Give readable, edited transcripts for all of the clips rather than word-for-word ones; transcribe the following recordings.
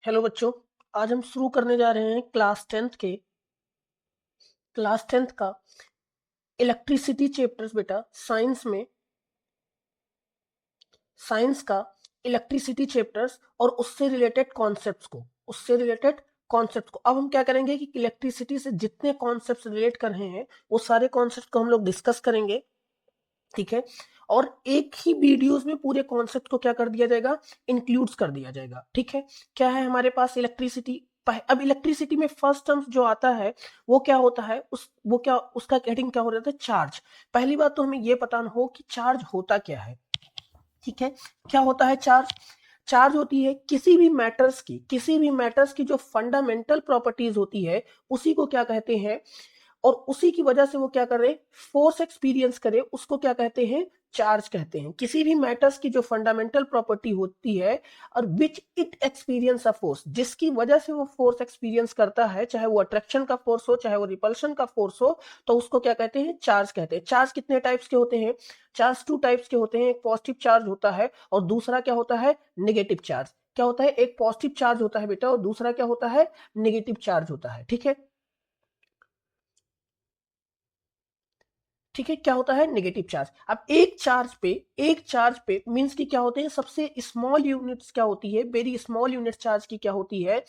Hello बच्चों, आज हम शुरू करने जा रहे हैं क्लास टेंथ का इलेक्ट्रिसिटी चैप्टर्स। बेटा साइंस का इलेक्ट्रिसिटी चैप्टर्स और उससे रिलेटेड कॉन्सेप्ट्स को अब हम क्या करेंगे कि इलेक्ट्रिसिटी से जितने कॉन्सेप्ट्स रिलेट कर रहे हैं वो सारे कॉन्सेप्ट को हम लोग डिस्कस करेंगे। ठीक है, और एक ही वीडियोस में पूरे कॉन्सेप्ट को क्या कर दिया जाएगा, इंक्लूड्स कर दिया जाएगा। ठीक है, क्या है हमारे पास इलेक्ट्रिसिटी। अब इलेक्ट्रिसिटी में फर्स्ट टर्म जो आता है वो क्या होता है, उसका हेडिंग क्या हो जाता है, चार्ज। पहली बात तो हमें ये पता हो कि चार्ज होता क्या है। ठीक है, क्या होता है चार्ज। चार्ज होती है किसी भी मैटर्स की जो फंडामेंटल प्रॉपर्टीज होती है उसी को क्या कहते हैं, और उसी की वजह से वो क्या कर रहे, फोर्स एक्सपीरियंस करे, उसको क्या कहते हैं, चार्ज कहते हैं। किसी भी मैटर्स की जो फंडामेंटल प्रॉपर्टी होती है और which it experience a force, जिसकी वजह से वो फोर्स एक्सपीरियंस करता है, चाहे वो अट्रैक्शन का फोर्स हो चाहे वो रिपल्शन का फोर्स हो, तो उसको क्या कहते हैं, चार्ज कहते हैं। चार्ज कितने टाइप्स के होते हैं, चार्ज टू टाइप्स के होते हैं। एक पॉजिटिव चार्ज होता है और दूसरा क्या होता है, नेगेटिव चार्ज। क्या होता है, एक पॉजिटिव चार्ज होता है बेटा और दूसरा क्या होता है, नेगेटिव चार्ज होता है। ठीक है, ठीक है, क्या होता है, नेगेटिव चार्ज। अब एक चार्ज पे मींस की क्या होते हैं, सबसे स्मॉल यूनिट्स क्या होती है, वेरी स्मॉल यूनिट चार्ज की क्या होती है,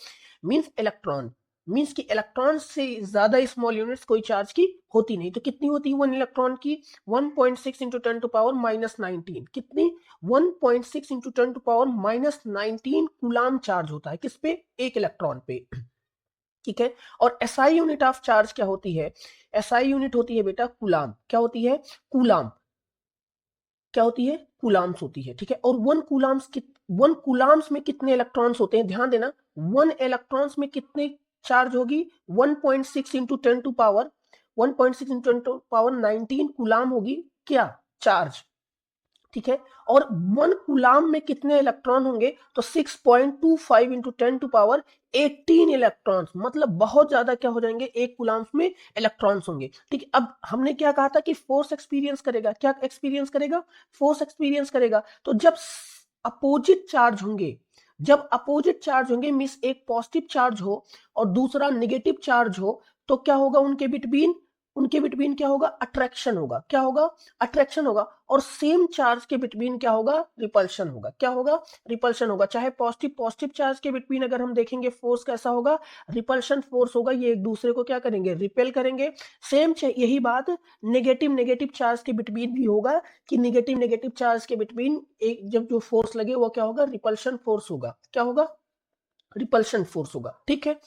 मींस इलेक्ट्रॉन। मींस की इलेक्ट्रॉन से ज्यादा स्मॉल यूनिट्स कोई चार्ज की होती नहीं। तो कितनी होती है वन इलेक्ट्रॉन की, 1.6 into ten to power minus 19। कितनी, 1.6 into ten to power minus 19 coulomb charge होता है किस पे, एक इलेक्ट्रॉन पे। ठीक है, और एसआई यूनिट ऑफ चार्ज क्या होती है, एसआई यूनिट होती है बेटा कूलाम। क्या होती है, कूलाम। क्या होती है, कूलाम्स होती है। ठीक है, और वन कूलाम्स में कितने इलेक्ट्रॉन्स होते हैं, ध्यान देना। वन इलेक्ट्रॉन्स में कितने चार्ज होगी, 1.6 into ten to power 1.6 into ten to power 19 coulomb होगी क्या, चार्ज। ठीक है, और वन कूलाम में कितने इलेक्ट्रॉन होंगे, तो 6.25 into ten to power 18 electrons, मतलब बहुत ज्यादा क्या हो जाएंगे, एक कूलाम्स में इलेक्ट्रॉन्स होंगे। ठीक है, अब हमने क्या कहा था कि फोर्स एक्सपीरियंस करेगा, क्या एक्सपीरियंस करेगा, फोर्स एक्सपीरियंस करेगा। तो अपोजिट चार्ज होंगे जब अपोजिट चार्ज होंगे मीन्स एक पॉजिटिव चार्ज हो और दूसरा निगेटिव चार्ज हो, तो क्या होगा उनके बिटवीन क्या होगा, अट्रैक्शन होगा। क्या होगा, अट्रैक्शन होगा। और सेम चार्ज के बिटवीन क्या होगा, रिपल्शन होगा। क्या होगा, रिपल्शन होगा। चाहे पॉजिटिव पॉजिटिव चार्ज के बिटवीन अगर हम देखेंगे फोर्स कैसा होगा, रिपल्शन फोर्स होगा, ये एक दूसरे को क्या करेंगे, रिपेल करेंगे। सेम यही बात नेगेटिव नेगेटिव चार्ज के बिटवीन भी होगा, कि नेगेटिव नेगेटिव चार्ज के बिटवीन एक जब जो फोर्स लगे वो क्या होगा, रिपल्शन फोर्स होगा। क्या होगा, रिपल्शन फोर्स होगा। ठीक है,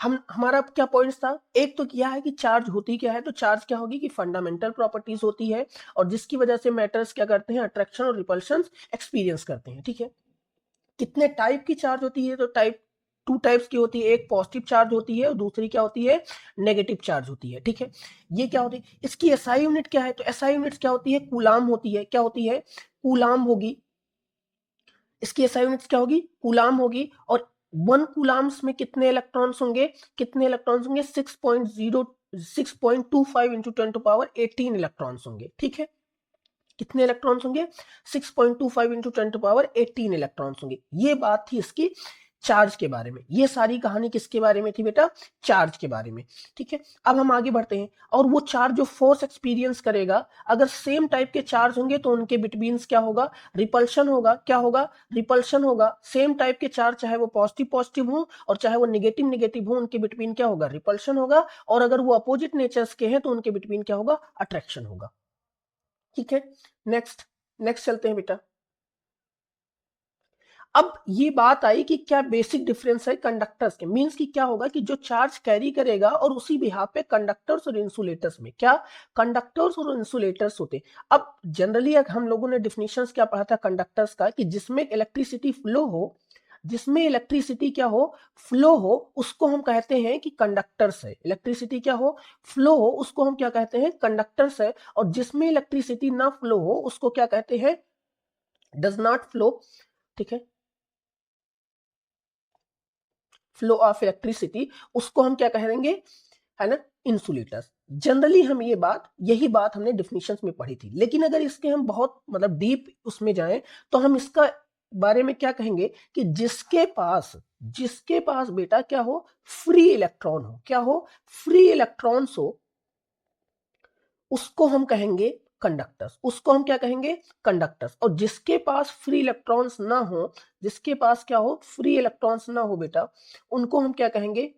हम हमारा क्या पॉइंट्स था, एक तो किया है कि चार्ज होती क्या है, तो चार्ज क्या होगी कि फंडामेंटल प्रॉपर्टीज होती है और जिसकी वजह से मैटर्स क्या करते हैं, अट्रैक्शन और रिपल्शन एक्सपीरियंस करते हैं। ठीक है, कितने टाइप की चार्ज होती है, तो टू टाइप्स की होती है, एक पॉजिटिव चार्ज होती है और दूसरी क्या होती है, नेगेटिव चार्ज होती है। ठीक है, ये क्या होती है, इसकी एसआई यूनिट क्या है, तो एसआई यूनिट क्या होती है, कूलाम होती है। क्या होती है, कूलाम होगी। इसकी एसआई यूनिट क्या होगी, कूलाम होगी। और वन कूलाम्स में कितने इलेक्ट्रॉन्स होंगे 6.25 into ten to power 18 electrons होंगे। ठीक है, कितने इलेक्ट्रॉन्स होंगे, 6.25 into ten to power 18 electrons होंगे। ये बात थी इसकी चार्ज के बारे में। ये सारी कहानी किसके बारे में थी बेटा, चार्ज के बारे में। ठीक है, अब हम आगे बढ़ते हैं। और वो चार्ज जो फोर्स एक्सपीरियंस करेगा, अगर सेम टाइप के चार्ज होंगे तो उनके बिटवीन क्या होगा, रिपल्शन होगा। क्या होगा, रिपल्शन होगा। सेम टाइप के चार्ज चाहे वो पॉजिटिव पॉजिटिव हो और चाहे वो निगेटिव निगेटिव हो, उनके बिटवीन क्या होगा, रिपल्शन होगा। और अगर वो अपोजिट नेचर्स के हैं तो उनके बिटवीन क्या होगा, अट्रैक्शन होगा। ठीक है, नेक्स्ट नेक्स्ट चलते हैं बेटा। अब ये बात आई कि क्या बेसिक डिफरेंस है कंडक्टर्स के, मींस कि क्या होगा कि जो चार्ज कैरी करेगा और उसी बिहाफ पे कंडक्टर्स और इंसुलेटर्स में क्या, कंडक्टर्स और इंसुलेटर्स होते हैं। अब जनरली हम लोगों ने डिफिनेशंस क्या पढ़ा था कंडक्टर्स का, कि जिसमें इलेक्ट्रिसिटी फ्लो हो, जिसमें इलेक्ट्रिसिटी क्या हो, फ्लो हो, उसको हम कहते हैं कि कंडक्टर्स है। इलेक्ट्रिसिटी क्या हो, फ्लो हो, उसको हम क्या कहते हैं, कंडक्टर्स है। और जिसमें इलेक्ट्रिसिटी ना फ्लो हो उसको क्या कहते हैं, डज नॉट फ्लो। ठीक है, फ्लो ऑफ इलेक्ट्रिसिटी, उसको हम क्या कहेंगे, है ना, इंसुलेटर्स। जनरली हम यही बात हमने डिफिनेशंस में पढ़ी थी। लेकिन अगर इसके हम बहुत मतलब डीप उसमें जाएं तो हम इसका बारे में क्या कहेंगे कि जिसके पास बेटा क्या हो, फ्री इलेक्ट्रॉन हो, क्या हो, फ्री इलेक्ट्रॉन्स हो, उसको हम कहेंगे कंडक्टर्स, उसको हम क्या कहेंगे, कंडक्टर्स। और जिसके पास फ्री इलेक्ट्रॉन्स ना हो, जिसके पास क्या हो, फ्री इलेक्ट्रॉन्स ना हो बेटा, उनको हम क्या कहेंगे,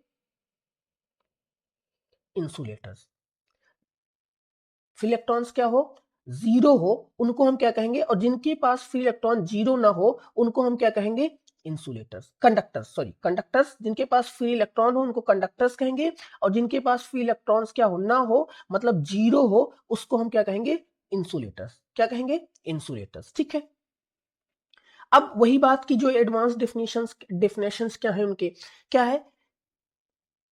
इंसुलेटर्स। फ्री इलेक्ट्रॉन्स क्या हो, जीरो हो, उनको हम क्या कहेंगे, और जिनके पास फ्री इलेक्ट्रॉन जीरो ना हो उनको हम क्या कहेंगे, इंसुलेटर्स, कंडक्टर्स, सॉरी कंडक्टर्स। जिनके पास फ्री इलेक्ट्रॉन हो उनको कंडक्टर्स कहेंगे, और जिनके पास फ्री इलेक्ट्रॉन्स क्या हो, ना हो, मतलब जीरो हो, उसको हम क्या कहेंगे, इंसुलेटर्स। क्या कहेंगे, इंसुलेटर्स। ठीक है। अब वही बात की जो एडवांस डेफिनेशंस क्या है उनके, क्या है,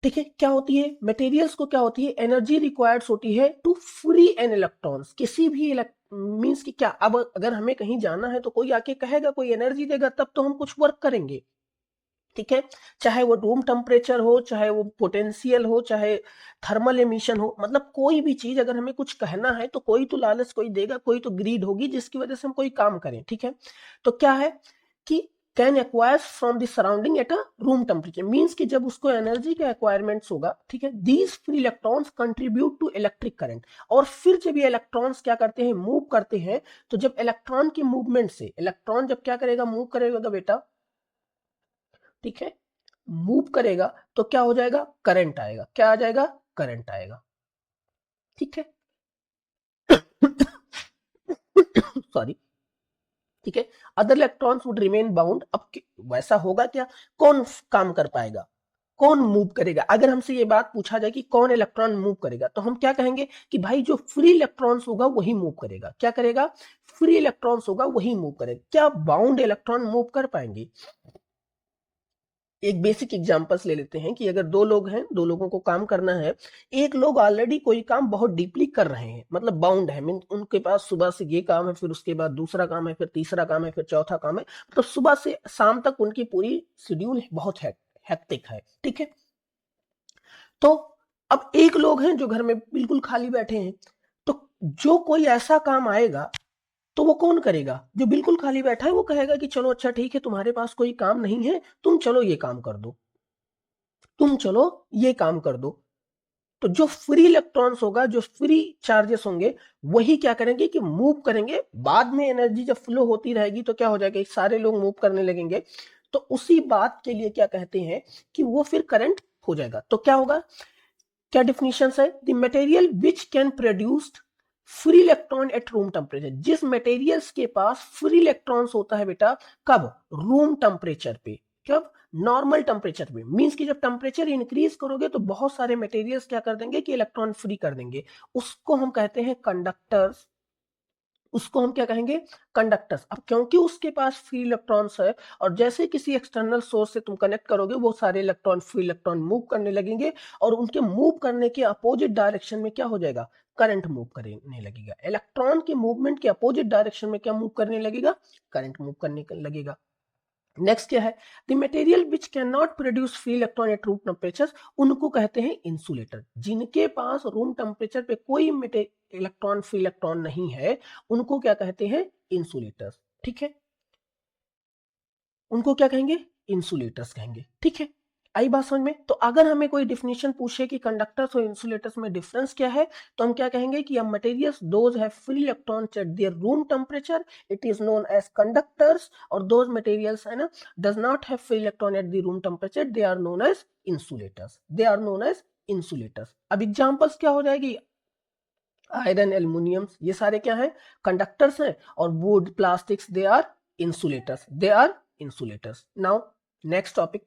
ठीक है, क्या होती है, मटेरियल्स को क्या होती है, एनर्जी रिक्वायर्ड होती है टू फ्री एन इलेक्ट्रॉन्स, किसी भी मींस कि क्या, अब अगर हमें कहीं जाना है तो कोई आके कहेगा, कोई एनर्जी देगा, तब तो हम कुछ वर्क करेंगे। ठीक है, चाहे वो रूम टेम्परेचर हो, चाहे वो पोटेंशियल हो, चाहे थर्मल एमिशन हो, मतलब कोई भी चीज अगर हमें कुछ कहना है तो कोई तो लालच कोई देगा, कोई तो ग्रीड होगी जिसकी वजह से हम कोई काम करें। ठीक है, तो क्या है कि can acquires from the surrounding at a room temperature, means कि जब उसको एनर्जी का एक्वायरमेंट्स होगा, ठीक है, these free electrons contribute to electric current. और फिर जब ये इलेक्ट्रॉन्स क्या करते हैं, मूव करते हैं, तो जब इलेक्ट्रॉन के मूवमेंट से, इलेक्ट्रॉन जब क्या करेगा, मूव करेगा बेटा, ठीक है, मूव करेगा, तो क्या हो जाएगा, करंट आएगा, क्या आ जाएगा, करंट आएगा। ठीक है, सॉरी, ठीक है, other electrons would remain bound. अब वैसा होगा क्या, कौन काम कर पाएगा, कौन मूव करेगा, अगर हमसे ये बात पूछा जाए कि कौन इलेक्ट्रॉन मूव करेगा, तो हम क्या कहेंगे कि भाई जो फ्री इलेक्ट्रॉन्स होगा वही मूव करेगा। क्या करेगा, फ्री इलेक्ट्रॉन्स होगा वही मूव करेगा। क्या बाउंड इलेक्ट्रॉन मूव कर पाएंगे, एक बेसिक एग्जांपल्स ले लेते हैं कि अगर दो लोग हैं, दो लोगों को काम करना है, एक लोग ऑलरेडी कोई काम बहुत डीपली कर रहे हैं, मतलब बाउंड है, मीन उनके पास सुबह से ये काम है, फिर उसके बाद दूसरा काम है, फिर तीसरा काम है, फिर चौथा काम है, तो सुबह से शाम तक उनकी पूरी शेड्यूल बहुत हेक्टिक है। ठीक है, तो अब एक लोग हैं जो घर में बिल्कुल खाली बैठे हैं, तो जो कोई ऐसा काम आएगा तो वो कौन करेगा, जो बिल्कुल खाली बैठा है वो कहेगा कि चलो अच्छा ठीक है, तुम्हारे पास कोई काम नहीं है, तुम चलो ये काम कर दो, तुम चलो ये काम कर दो। तो जो फ्री इलेक्ट्रॉन्स होगा, जो फ्री चार्जेस होंगे, वही क्या करेंगे कि मूव करेंगे। बाद में एनर्जी जब फ्लो होती रहेगी तो क्या हो जाएगा, सारे लोग मूव करने लगेंगे, तो उसी बात के लिए क्या कहते हैं कि वो फिर करंट हो जाएगा। तो क्या होगा, क्या डिफिनेशन है, the material which can produced free electron at room temperature, जिस मटेरियल्स के पास फ्री इलेक्ट्रॉन्स होता है बेटा, कब, रूम टेम्परेचर पे, कब, नॉर्मल टेम्परेचर पे, मींस कि जब टेम्परेचर इंक्रीज करोगे तो बहुत सारे मटेरियल्स क्या कर देंगे कि इलेक्ट्रॉन फ्री कर देंगे, उसको हम कहते हैं कंडक्टर्स, उसको हम क्या कहेंगे, कंडक्टर्स। अब क्योंकि उसके पास फ्री इलेक्ट्रॉन्स है, और जैसे किसी एक्सटर्नल सोर्स से तुम कनेक्ट करोगे, वो सारे इलेक्ट्रॉन, फ्री इलेक्ट्रॉन मूव करने लगेंगे, और उनके मूव करने के अपोजिट डायरेक्शन में क्या हो जाएगा, करंट मूव करने लगेगा। इलेक्ट्रॉन के मूवमेंट के अपोजिट डायरेक्शन में क्या मूव करने लगेगा, करंट मूव करने लगेगा। नेक्स्ट क्या है, the material which can not produce free electron at room temperature, उनको कहते हैं इंसुलेटर। जिनके पास रूम टेम्परेचर पे कोई इलेक्ट्रॉन, फ्री इलेक्ट्रॉन नहीं है, उनको क्या कहते हैं, इंसुलेटर्स। ठीक है, उनको क्या कहेंगे, इंसुलेटर्स कहेंगे। ठीक है, आई बात समझ में। तो अगर हमें कोई डिफिनेशन पूछे कि कंडक्टर्स और इंसुलेटर्स में डिफरेंस क्या है, तो हम क्या कहेंगे कि materials those have free electrons at their room temperature, it is known as conductors, और दोज मटेरियल्स है ना, does not have free electron at the room temperature, they are known as insulators, they are known as insulators. अब examples क्या हो जाएगी, iron, aluminium, ये सारे क्या हैं, कंडक्टर्स हैं, और wood, plastics, they are insulators, they are insulators. Now next topic,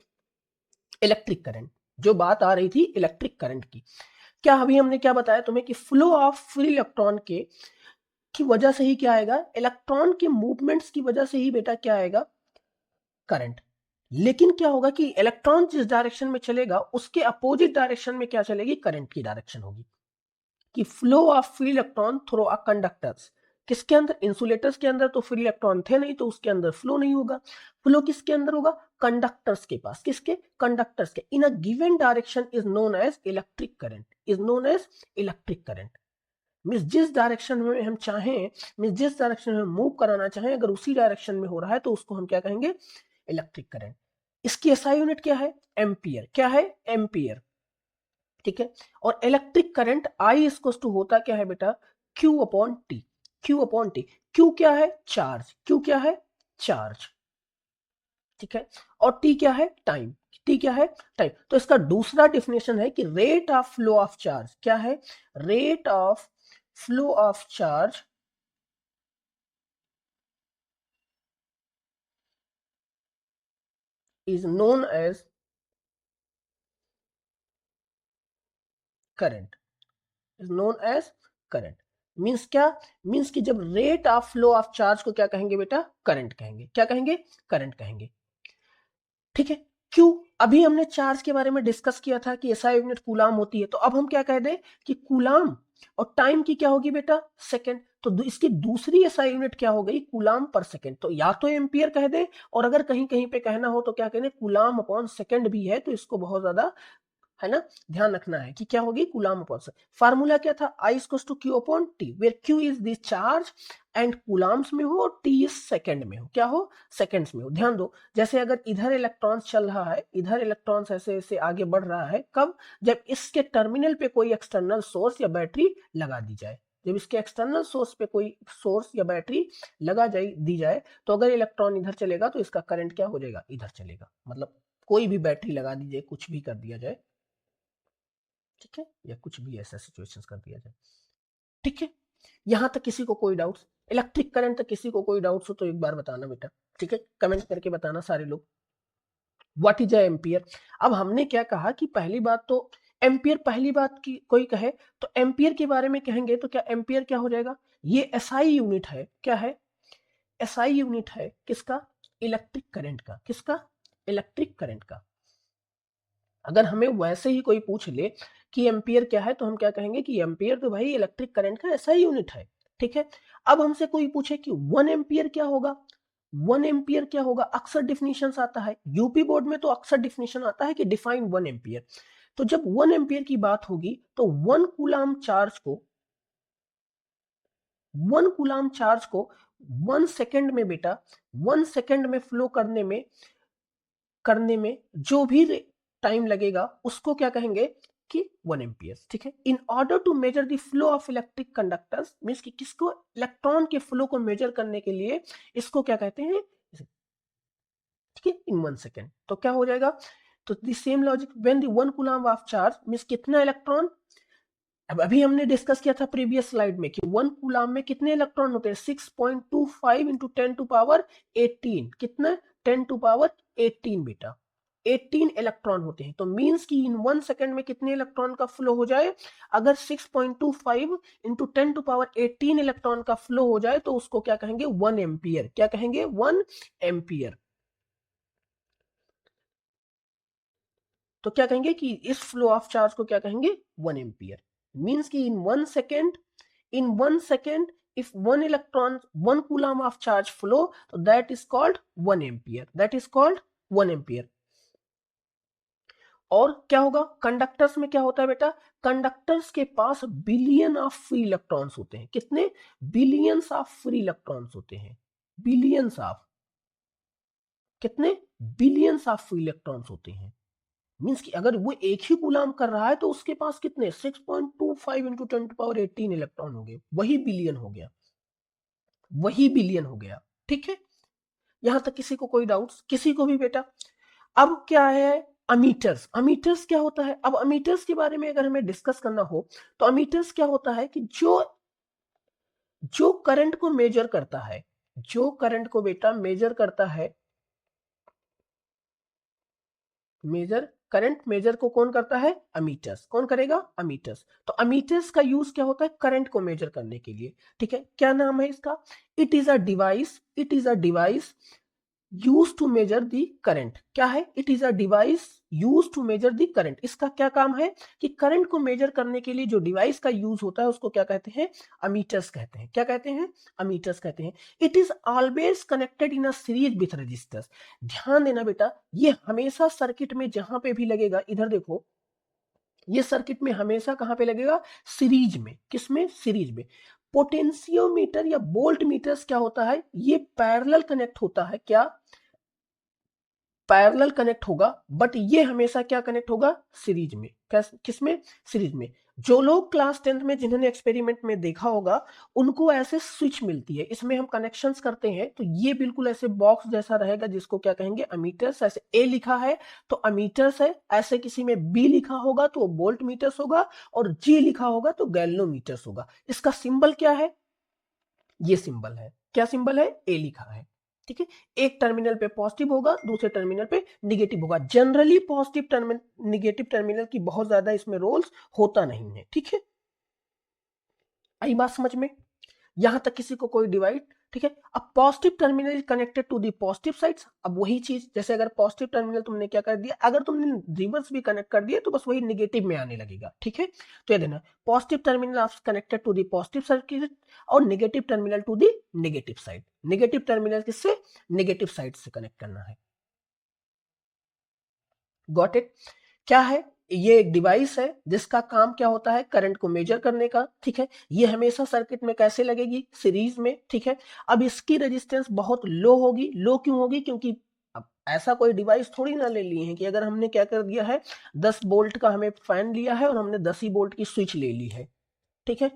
electric current. जो बात आ रही थी इलेक्ट्रिक करंट की, क्या अभी हमने क्या बताया तुम्हें कि फ्लो ऑफ फ्री इलेक्ट्रॉन के की वजह से ही क्या आएगा, इलेक्ट्रॉन के मूवमेंट्स की वजह से ही बेटा क्या आएगा, करंट। लेकिन क्या होगा कि इलेक्ट्रॉन जिस डायरेक्शन में चलेगा उसके अपोजिट डायरेक्शन में क्या चलेगी, करंट की डायरेक्शन होगी। कि flow of free electron through a conductors, किसके अंदर, इंसुलेटर्स के अंदर तो फ्री इलेक्ट्रॉन थे नहीं, तो उसके अंदर फ्लो नहीं होगा। फ्लो किसके अंदर होगा, कंडक्टर्स के पास, किसके, कंडक्टर्स के, in a given direction is known as electric current, is known as electric current. Means जिस डायरेक्शन में हम चाहें, मींस जिस डायरेक्शन में मूव कराना चाहें, अगर उसी डायरेक्शन में हो रहा है तो उसको हम क्या कहेंगे, इलेक्ट्रिक करंट। इसकी एसआई यूनिट क्या है? एम्पियर। क्या है? एम्पियर। ठीक है। और इलेक्ट्रिक करंट आई इसको टू होता क्या है बेटा? Q upon T. Q upon T. Q क्या है? चार्ज। क्यू क्या है? चार्ज। ठीक है। और टी क्या है? टाइम। टी क्या है? टाइम। तो इसका दूसरा डिफिनेशन है कि rate of flow of charge क्या है? Rate of flow of charge is known as current. Is known as current. Means क्या? मीन्स कि जब rate of flow of charge को क्या कहेंगे बेटा? करंट कहेंगे। क्या कहेंगे? करंट कहेंगे। ठीक है। क्यों? अभी हमने चार्ज के बारे में डिस्कस किया था कि एसआई यूनिट कूलाम होती है, तो अब हम क्या कह दें कि कूलाम और टाइम की क्या होगी बेटा? सेकंड। तो इसकी दूसरी एसआई यूनिट क्या हो गई? कूलाम पर सेकंड। तो या तो एम्पियर कह दे, और अगर कहीं कहीं पे कहना हो तो क्या कहते हैं? कूलाम अपॉन सेकंड भी है, तो इसको बहुत ज्यादा है ना ध्यान रखना है कि क्या होगी? Coulomb upon second. फार्मूला क्या था? I equals to Q upon T, where Q is the charge and coulombs में हो, टी इज सेकंड में हो। क्या हो? सेकंड्स में हो। ध्यान दो, जैसे अगर इधर इलेक्ट्रॉन्स चल रहा है, इधर इलेक्ट्रॉन्स ऐसे ऐसे आगे बढ़ रहा है, कब? जब इसके टर्मिनल पे कोई एक्सटर्नल सोर्स या बैटरी लगा दी जाए। जब इसके एक्सटर्नल सोर्स पे कोई सोर्स या बैटरी लगा जाए दी जाए, तो अगर इलेक्ट्रॉन इधर चलेगा तो इसका करंट क्या हो जाएगा? इधर चलेगा। मतलब कोई भी बैटरी लगा दी जाए, कुछ भी कर दिया जाए, ठीक है, या कुछ भी ऐसा सिचुएशंस कर दिया जाए। ठीक है। यहां तक किसी को कोई डाउट्स? इलेक्ट्रिक करंट तक किसी को कोई डाउट्स हो तो एक बार बताना बेटा। ठीक है, कमेंट करके बताना सारे लोग। What is a ampere? अब हमने क्या कहा कि पहली बात तो एम्पियर, पहली बात की कोई कहे तो एम्पियर के बारे में कहेंगे तो क्या एम्पियर क्या हो जाएगा? ये एसआई यूनिट है। क्या है? एसआई यूनिट है किसका? इलेक्ट्रिक करंट का। किसका? इलेक्ट्रिक करंट का। अगर हमें वैसे ही कोई पूछ ले कि एम्पियर क्या है, तो हम क्या कहेंगे कि एम्पियर तो भाई इलेक्ट्रिक करंट का ऐसा ही यूनिट है। ठीक है। अब हमसे कोई पूछे कि 1 एम्पियर क्या होगा? 1 एम्पियर क्या होगा? अक्सर डिफिनीशन आता है यूपी बोर्ड में, तो अक्सर डिफिनीशन आता है कि डिफाइन 1 एम्पियर। तो जब 1 एम्पियर की बात होगी तो 1 कूलाम चार्ज को 1 सेकेंड में बेटा, 1 सेकेंड में फ्लो करने में जो भी टाइम लगेगा उसको क्या कहेंगे कि 1 एम्पियर। ठीक है। In order to measure the flow of electric conductors, means कि किसको? इलेक्ट्रॉन के फ्लो को मेजर करने के लिए इसको क्या कहते हैं? ठीक है, इन 1 सेकेंड। तो क्या हो जाएगा? तो the same logic when the 1 coulomb of charge means कितना इलेक्ट्रॉन? अब अभी हमने डिस्कस किया था प्रीवियस स्लाइड में कि 1 कूलम में कितने इलेक्ट्रॉन होते हैं? 6.25 इंटू 10⁻18। कितना? 10⁻18 बेटा। 18 इलेक्ट्रॉन होते हैं। तो मींस कि इन 1 सेकेंड में कितने इलेक्ट्रॉन का फ्लो हो जाए? अगर 6.25 इंटू 10⁻18 इलेक्ट्रॉन का फ्लो हो जाए तो उसको क्या कहेंगे? 1 एम्पियर। क्या कहेंगे? 1 एम्पियर। तो क्या कहेंगे कि इस फ्लो ऑफ चार्ज को क्या कहेंगे? 1 एम्पियर। मींस कि in 1 second if one electron 1 coulomb of charge flow, so that is called 1 ampere. That is called 1 ampere. और क्या होगा? कंडक्टर्स में क्या होता है बेटा? कंडक्टर्स के पास बिलियन ऑफ फ्री इलेक्ट्रॉन्स होते हैं। कितने? बिलियंस ऑफ फ्री इलेक्ट्रॉन्स होते हैं। बिलियंस ऑफ, कितने? बिलियंस ऑफ फ्री इलेक्ट्रॉन्स होते हैं। मींस कि अगर वो एक ही गुलाम कर रहा है तो उसके पास कितने? 6.25 इंटू 10⁻18 इलेक्ट्रॉन हो गए। वही बिलियन हो गया। वही बिलियन हो गया। ठीक है। यहां तक किसी को कोई डाउट्स? किसी को भी बेटा? अब क्या है? अमीटर्स। अमीटर्स क्या होता है? अब अमीटर्स के बारे में अगर हमें डिस्कस करना हो तो अमीटर्स क्या होता है कि जो करंट को मेजर करता है, जो करंट को बेटा मेजर करता है, मेजर करंट मेजर को कौन करता है? अमीटर्स। कौन करेगा? अमीटर्स। तो अमीटर्स का यूज क्या होता है? करंट को मेजर करने के लिए। ठीक है। क्या नाम है इसका? It is a device, it is a device used to measure the current. क्या है? It is a device used to measure the current. इसका क्या काम है कि करंट को मेजर करने के लिए जो डिवाइस का यूज होता है उसको क्या कहते हैं? अमीटर्स कहते हैं। क्या कहते हैं? अमीटर्स कहते हैं। It is always connected in a series with resistors. ध्यान देना बेटा, ये हमेशा सर्किट में जहां पे भी लगेगा, इधर देखो, ये सर्किट में हमेशा कहां पे लगेगा? सीरीज में। किसमें? सीरीज में। पोटेंशियोमीटर या वोल्ट मीटर्स क्या होता है? ये पैरेलल कनेक्ट होता है। क्या? पैरेलल कनेक्ट होगा, बट ये हमेशा क्या कनेक्ट होगा, सीरीज में। किसमें, सीरीज में। जो लोग क्लास 10th में जिन्होंने एक्सपेरिमेंट में देखा होगा उनको ऐसे स्विच मिलती है, इसमें हम कनेक्शंस करते हैं तो ये बिल्कुल ऐसे बॉक्स जैसा रहेगा जिसको क्या कहेंगे, अमीटर्स। ऐसे ए लिखा है तो अमीटर्स है, ऐसे किसी में बी लिखा होगा तो वोल्ट मीटर्स होगा, और जी लिखा होगा तो गैल्वोमीटर्स होगा। इसका सिंबल क्या है, ये सिंबल है, क्या सिंबल है, ए लिखा है। ठीक है, एक टर्मिनल पे पॉजिटिव होगा, दूसरे टर्मिनल पे निगेटिव होगा। Generally positive terminal, negative terminal की बहुत ज्यादा इसमें रोल्स होता नहीं है। ठीक है, आई बात समझ में, यहां तक किसी को कोई डिवाइड। ठीक है, अब positive terminal is connected to the positive sides. अब वही चीज, जैसे अगर पॉजिटिव टर्मिनल तुमने क्या कर दिया, अगर तुमने रिवर्स भी कनेक्ट कर दिया तो बस वही निगेटिव में आने लगेगा। ठीक है, तो ये देना, positive terminal are connected to the positive circuit और negative terminal to the negative side. Negative terminal किससे, नेगेटिव साइड से कनेक्ट करना है। Got it. क्या है, ये एक डिवाइस है जिसका काम क्या होता है, करंट को मेजर करने का। ठीक है, ये हमेशा सर्किट में कैसे लगेगी, सीरीज में। ठीक है, अब इसकी रेजिस्टेंस बहुत लो होगी। लो क्यों होगी, क्योंकि अब ऐसा कोई डिवाइस थोड़ी ना ले लिए हैं कि अगर हमने क्या कर दिया है, 10 वोल्ट का हमें फैन लिया है और हमने 10 ही वोल्ट की स्विच ले ली है। ठीक है,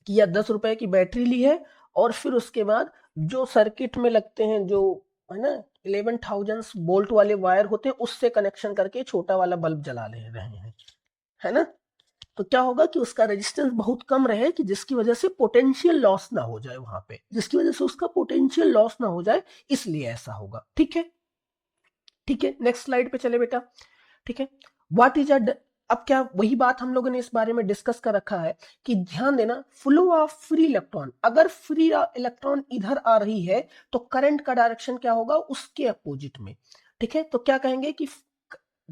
कि या 10 रुपए की बैटरी ली है और फिर उसके बाद जो सर्किट में लगते हैं, जो है ना 11,000 वोल्ट वाले वायर होते हैं, उससे कनेक्शन करके छोटा वाला बल्ब जला ले रहे हैं, है ना। तो क्या होगा कि उसका रेजिस्टेंस बहुत कम रहे, कि जिसकी वजह से पोटेंशियल लॉस ना हो जाए वहां पे, जिसकी वजह से उसका पोटेंशियल लॉस ना हो जाए, इसलिए ऐसा होगा। ठीक है, ठीक है, नेक्स्ट स्लाइड पे चले बेटा। ठीक है, व्हाट इज अ, अब क्या, वही बात हम लोगों ने इस बारे में डिस्कस कर रखा है कि ध्यान देना, फ्लो ऑफ फ्री इलेक्ट्रॉन, अगर फ्री इलेक्ट्रॉन इधर आ रही है तो करंट का डायरेक्शन क्या होगा, उसके अपोजिट में। ठीक है, तो क्या कहेंगे कि,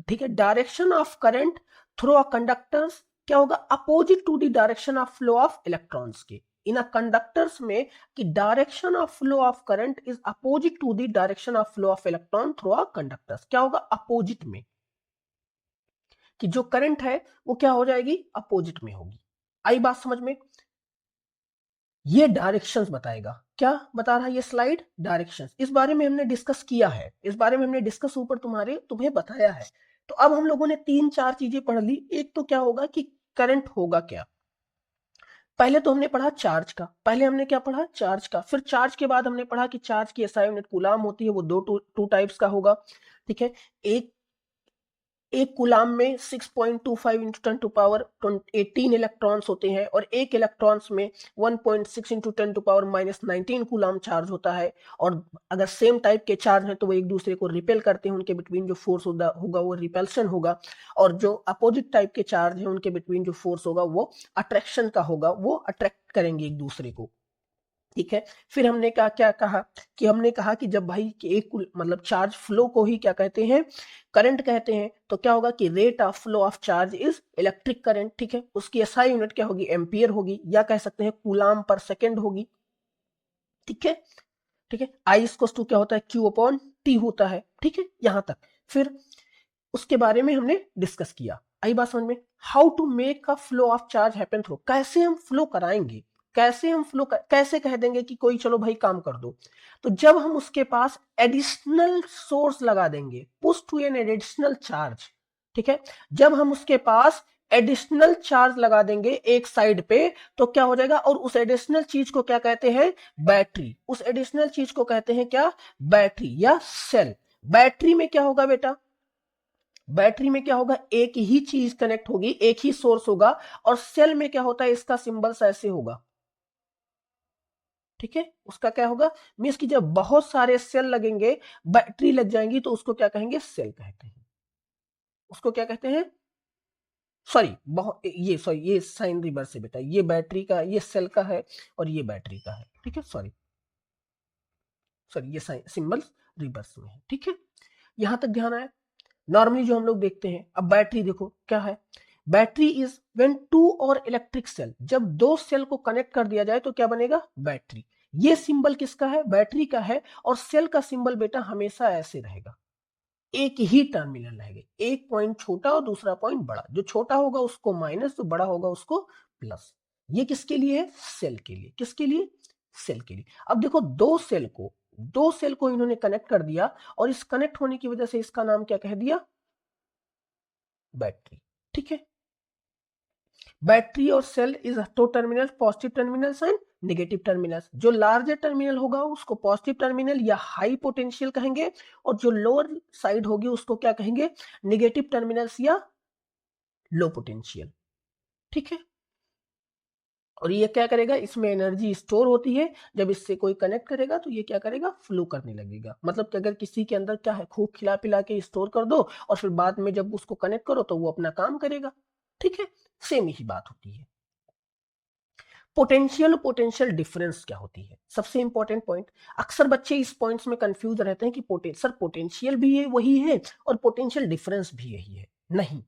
ठीक है, direction of current through a conductors क्या होगा, opposite to the direction of flow of electrons के। इन अ कंडक्टर्स में कि direction of flow of current is opposite to the direction of flow of electron through a conductors. क्या होगा, opposite में, कि जो करंट है वो क्या हो जाएगी, अपोजिट में होगी। आई बात समझ में, ये डायरेक्शंस बताएगा। क्या बता रहा है ये स्लाइड, डायरेक्शंस। इस बारे में हमने डिस्कस किया है, इस बारे में हमने डिस्कस ऊपर तुम्हें बताया है। तो अब हम लोगों ने 3-4 चीजें पढ़ ली। एक तो क्या होगा कि करंट होगा क्या, पहले तो हमने पढ़ा चार्ज का, पहले हमने क्या पढ़ा, चार्ज का। फिर चार्ज के बाद हमने पढ़ा कि चार्ज की एसआई यूनिट कूलाम होती है, वो टू टाइप्स का होगा। ठीक है, एक कूलाम में 6.25 इंटू 10 टू पावर 18 इलेक्ट्रॉन्स होते हैं, और एक इलेक्ट्रॉन्स में 1.6 into 10 to power -19 coulomb charge होता है। और अगर सेम टाइप के चार्ज हैं तो वो एक दूसरे को रिपेल करते हैं, उनके बिटवीन जो फोर्स होगा वो रिपल्शन होगा। और जो अपोजिट टाइप के चार्ज हैं उनके बिटवीन जो फोर्स होगा वो अट्रैक्शन का होगा, वो अट्रैक्ट करेंगे एक दूसरे को। ठीक है, फिर हमने क्या कहा, कि हमने कहा कि जब भाई कि एक मतलब चार्ज फ्लो को ही क्या कहते हैं, करंट कहते हैं, तो क्या होगा कि rate of flow of charge is electric current. ठीक है, उसकी एसआई यूनिट क्या होगी, एम्पियर होगी, या कह सकते हैं कूलाम पर सेकेंड होगी। ठीक है, ठीक है, आई इक्वल्स टू क्या होता है, क्यू अपॉन टी होता है। ठीक है, यहां तक फिर उसके बारे में हमने डिस्कस किया। आई बात समझ में, how to make a flow of charge happen through, कैसे हम फ्लो कराएंगे, कैसे कह देंगे कि कोई चलो भाई काम कर दो। तो जब हम उसके पास एडिशनल सोर्स लगा देंगे, push to an additional charge. ठीक है, जब हम उसके पास एडिशनल चार्ज लगा देंगे एक साइड पे, तो क्या हो जाएगा, और उस एडिशनल चीज को क्या कहते हैं, बैटरी। उस एडिशनल चीज को कहते हैं क्या, बैटरी या सेल। बैटरी में क्या होगा बेटा, बैटरी में क्या होगा, एक ही चीज कनेक्ट होगी, एक ही सोर्स होगा। और सेल में क्या होता है, इसका सिंबल्स ऐसे होगा। ठीक है, उसका क्या होगा, मींस कि जब बहुत सारे सेल लगेंगे, बैटरी लग जाएंगी, तो उसको क्या कहेंगे, सेल कहते हैं। उसको क्या कहते हैं, सॉरी, बहुत ये सॉरी, ये साइन रिवर्स है बेटा, ये बैटरी का, ये सेल का है, और ये बैटरी का है। ठीक है, सॉरी सॉरी, ये साइन सिंबल्स रिवर्स में है। ठीक है, यहां तक ध्यान आया। नॉर्मली जो हम लोग देखते हैं, अब बैटरी देखो क्या है, बैटरी इज व्हेन टू और इलेक्ट्रिक सेल, जब दो सेल को कनेक्ट कर दिया जाए तो क्या बनेगा, बैटरी। ये सिंबल किसका है, बैटरी का है। और सेल का सिंबल बेटा हमेशा ऐसे रहेगा, एक ही टर्मिनल रहेगा, एक पॉइंट छोटा और दूसरा पॉइंट बड़ा, जो छोटा होगा उसको माइनस, जो बड़ा होगा उसको प्लस। ये किसके लिए है, सेल के लिए। किसके लिए, सेल के लिए। अब देखो, दो सेल को दो सेल को इन्होंने कनेक्ट कर दिया और इस कनेक्ट होने की वजह से इसका नाम क्या कह दिया, बैटरी। ठीक है, बैटरी और cell is two terminal, positive terminals and negative terminals. जो लार्जर टर्मिनल होगा उसको पॉजिटिव टर्मिनल या हाई पोटेंशियल कहेंगे, और जो लोअर साइड होगी उसको क्या कहेंगे, नेगेटिव टर्मिनल्स या लो पोटेंशियल। ठीक है, और ये क्या करेगा, इसमें एनर्जी स्टोर होती है, जब इससे कोई कनेक्ट करेगा तो ये क्या करेगा, फ्लो करने लगेगा। मतलब कि अगर किसी के अंदर क्या है, खूब खिला पिला के स्टोर कर दो और फिर बाद में जब उसको कनेक्ट करो तो वो अपना काम करेगा। ठीक है, सेम ही बात होती है। पोटेंशियल और पोटेंशियल डिफरेंस क्या होती है, सबसे इंपॉर्टेंट पॉइंट। अक्सर बच्चे इस पॉइंट्स में कंफ्यूज रहते हैं कि सर पोटेंशियल भी ये वही है और पोटेंशियल डिफरेंस भी यही है। नहीं,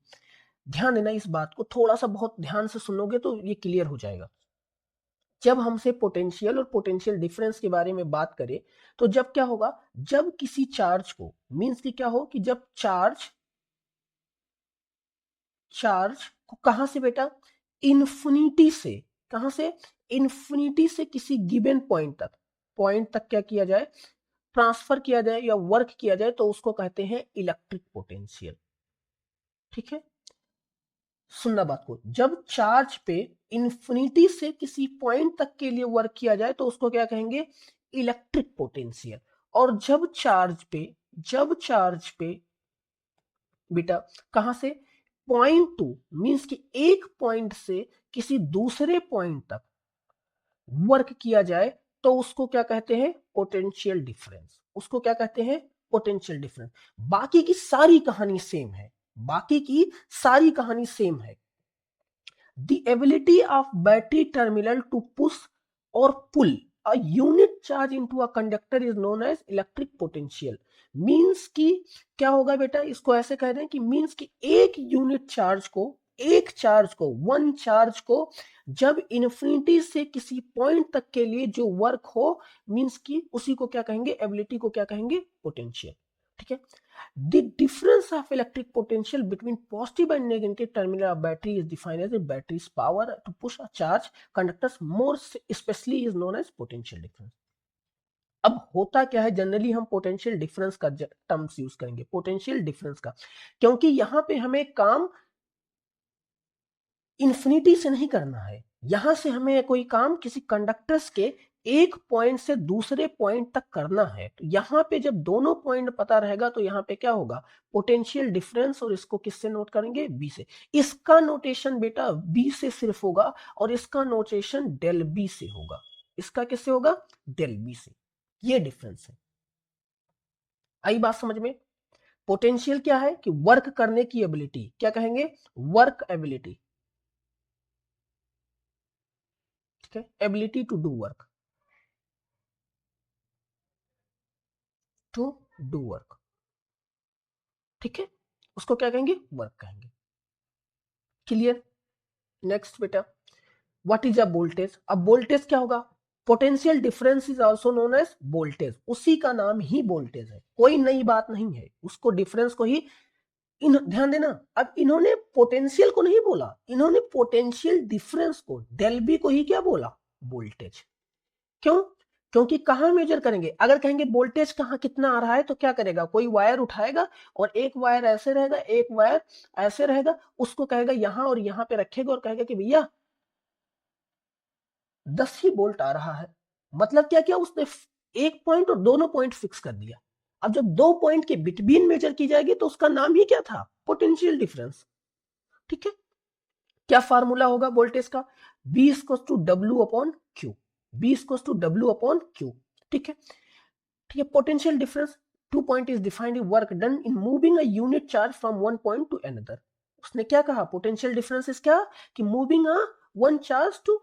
ध्यान देना इस बात को, थोड़ा सा बहुत ध्यान से सुनोगे तो ये क्लियर हो जाएगा। जब हमसे पोटेंशियल और पोटेंशियल डिफरेंस के बारे में बात करें तो जब क्या होगा, जब किसी चार्ज को, मींस कि क्या हो कि जब चार्ज को कहां से बेटा, इन्फिनिटी से, कहां से, इन्फिनिटी से किसी गिवन पॉइंट तक क्या किया जाए, ट्रांसफर किया जाए या वर्क किया जाए तो उसको कहते हैं इलेक्ट्रिक पोटेंशियल। ठीक है, सुनना बात को, जब चार्ज पे इन्फिनिटी से किसी पॉइंट तक के लिए वर्क किया जाए तो उसको क्या कहेंगे, इलेक्ट्रिक पोटेंशियल। और जब चार्ज पे बेटा कहां से, पॉइंट टू, मींस कि एक पॉइंट से किसी दूसरे पॉइंट तक वर्क किया जाए तो उसको क्या कहते हैं, पोटेंशियल डिफरेंस। उसको क्या कहते हैं, पोटेंशियल डिफरेंस। बाकी की सारी कहानी सेम है, बाकी की सारी कहानी सेम है। The ability of battery terminal to push or pull a unit charge into a conductor is known as electric potential। Means कि क्या होगा बेटा, इसको ऐसे कह दें कि मीन्स कि एक यूनिट चार्ज को, वन चार्ज को जब इन्फिनिटी से किसी पॉइंट तक के लिए जो वर्क हो, मीन्स कि उसी को क्या कहेंगे, एबिलिटी को क्या कहेंगे, पोटेंशियल। ठीक है, the difference of electric potential between positive and negative terminal of battery is defined as the battery's power to push a charge conductors, more especially is known as potential difference। अब होता क्या है, generally हम potential difference का terms use करेंगे, potential difference का, क्योंकि यहां पे हमें काम इन्फिनिटी से नहीं करना है, यहां से हमें कोई काम किसी कंडक्टर्स के एक पॉइंट से दूसरे पॉइंट तक करना है। तो यहां पे जब दोनों पॉइंट पता रहेगा तो यहां पे क्या होगा, पोटेंशियल डिफरेंस, और इसको किससे नोट करेंगे, बी से। इसका नोटेशन बेटा बी से सिर्फ होगा और इसका नोटेशन डेल बी से होगा। इसका किससे होगा, डेल बी से। ये डिफरेंस है, आई बात समझ में। पोटेंशियल क्या है कि वर्क करने की एबिलिटी, क्या कहेंगे, वर्क एबिलिटी। ठीक है, एबिलिटी टू डू वर्क, ठीक है, उसको क्या कहेंगे, वर्क कहेंगे। क्लियर, नेक्स्ट बेटा, व्हाट इज अ वोल्टेज। अब वोल्टेज क्या होगा, potential difference is also known as voltage, उसी का नाम ही वोल्टेज है, कोई नई बात नहीं है, उसको डिफरेंस को ही ध्यान देना। अब इन्होंने पोटेंशियल को नहीं बोला, इन्होंने पोटेंशियल डिफरेंस को, डेल बी को ही क्या बोला, वोल्टेज। क्यों, क्योंकि कहां मेजर करेंगे, अगर कहेंगे वोल्टेज कहां कितना आ रहा है तो क्या करेगा, कोई वायर उठाएगा और एक वायर ऐसे रहेगा, एक वायर ऐसे रहेगा, उसको कहेगा यहां और यहां पे रखेगा और कहेगा कि भैया 10 ही वोल्ट आ रहा है। मतलब क्या किया उसने, एक पॉइंट और दोनों पॉइंट फिक्स कर दिया। अब जब दो पॉइंट के बिटवीन मेजर की जाएगी तो उसका नाम ही क्या था, पोटेंशियल डिफरेंस। ठीक है, क्या फार्मूला होगा वोल्टेज का, B equals to W upon Q, B equals to W upon Q। ठीक है, ठीक है, potential difference, 2 point is defined work done in moving a unit charge from one point to another. उसने क्या कहा, potential difference is क्या, कि moving a one charge to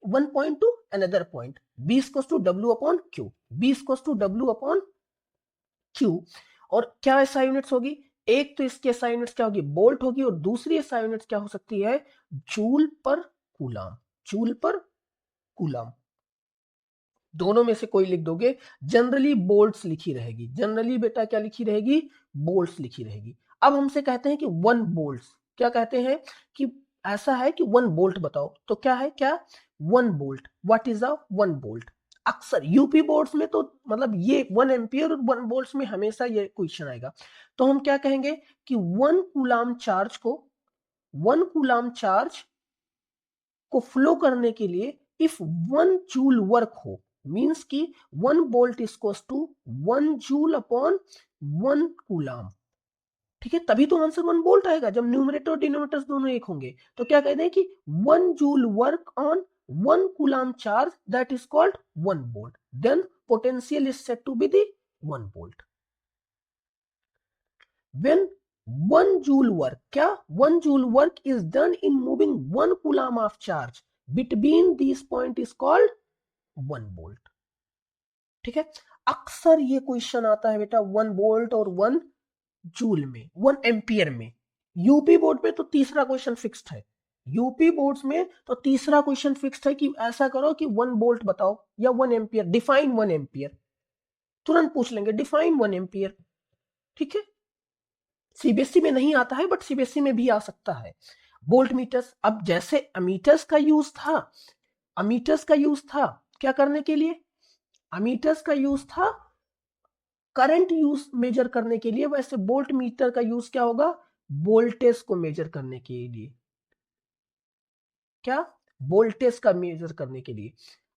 one point to another point, B equals to W upon Q, B equals to W upon Q। और क्या ऐसा units होगी, एक तो इसकी एसआई यूनिट्स क्या होगी, बोल्ट होगी, और दूसरी एसआई यूनिट्स क्या हो सकती है, जूल पर कूलाम, जूल पर कूलाम, दोनों में से कोई लिख दोगे। जनरली बोल्ट्स लिखी रहेगी, जनरली बेटा क्या लिखी रहेगी, बोल्ट्स लिखी रहेगी। अब हमसे कहते हैं कि वन बोल्ट्स, क्या कहते हैं कि ऐसा है कि वन बोल्ट बताओ, तो क्या है, क्या one bolt, what is a one bolt. अक्सर यूपी बोर्ड्स में तो मतलब ये 1 एम्पियर और 1 वोल्ट्स में हमेशा ये क्वेश्चन आएगा। तो हम क्या कहेंगे कि 1 कूलाम चार्ज को फ्लो करने के लिए इफ 1 जूल वर्क हो, मींस कि 1 volt is equals to 1 joule upon 1 coulomb. ठीक है, तभी तो आंसर 1 वोल्ट आएगा जब न्यूमरेटर और डिनोमिनेटर्स दोनों एक होंगे। तो क्या कहते हैं कि 1 joule work on 1 coulomb charge that is called 1 volt, then potential is said to be the 1 volt. when 1 joule work, क्या 1 joule work is done in moving 1 coulomb of charge between these point is called 1 volt। ठीक है, अक्सर ये question आता है बेटा 1 volt और 1 joule में, 1 एम्पियर में। यूपी बोर्ड में तो तीसरा क्वेश्चन फिक्स्ड है, यूपी बोर्ड्स में तो तीसरा क्वेश्चन फिक्स्ड है कि ऐसा करो कि 1 वोल्ट बताओ या 1 एम्पियर, डिफाइन 1 एम्पियर, तुरंत पूछ लेंगे डिफाइन 1 एम्पियर। ठीक है, सीबीएसई में नहीं आता है बट सीबीएसई में भी आ सकता है। वोल्ट मीटर्स, अब जैसे अमीटर्स का यूज था क्या करने के लिए, अमीटर्स का यूज था करंट यूज मेजर करने के लिए, वैसे वोल्ट मीटर का यूज क्या होगा, वोल्टेज को मेजर करने के लिए। क्या, वोल्टेज का मेजर करने के लिए।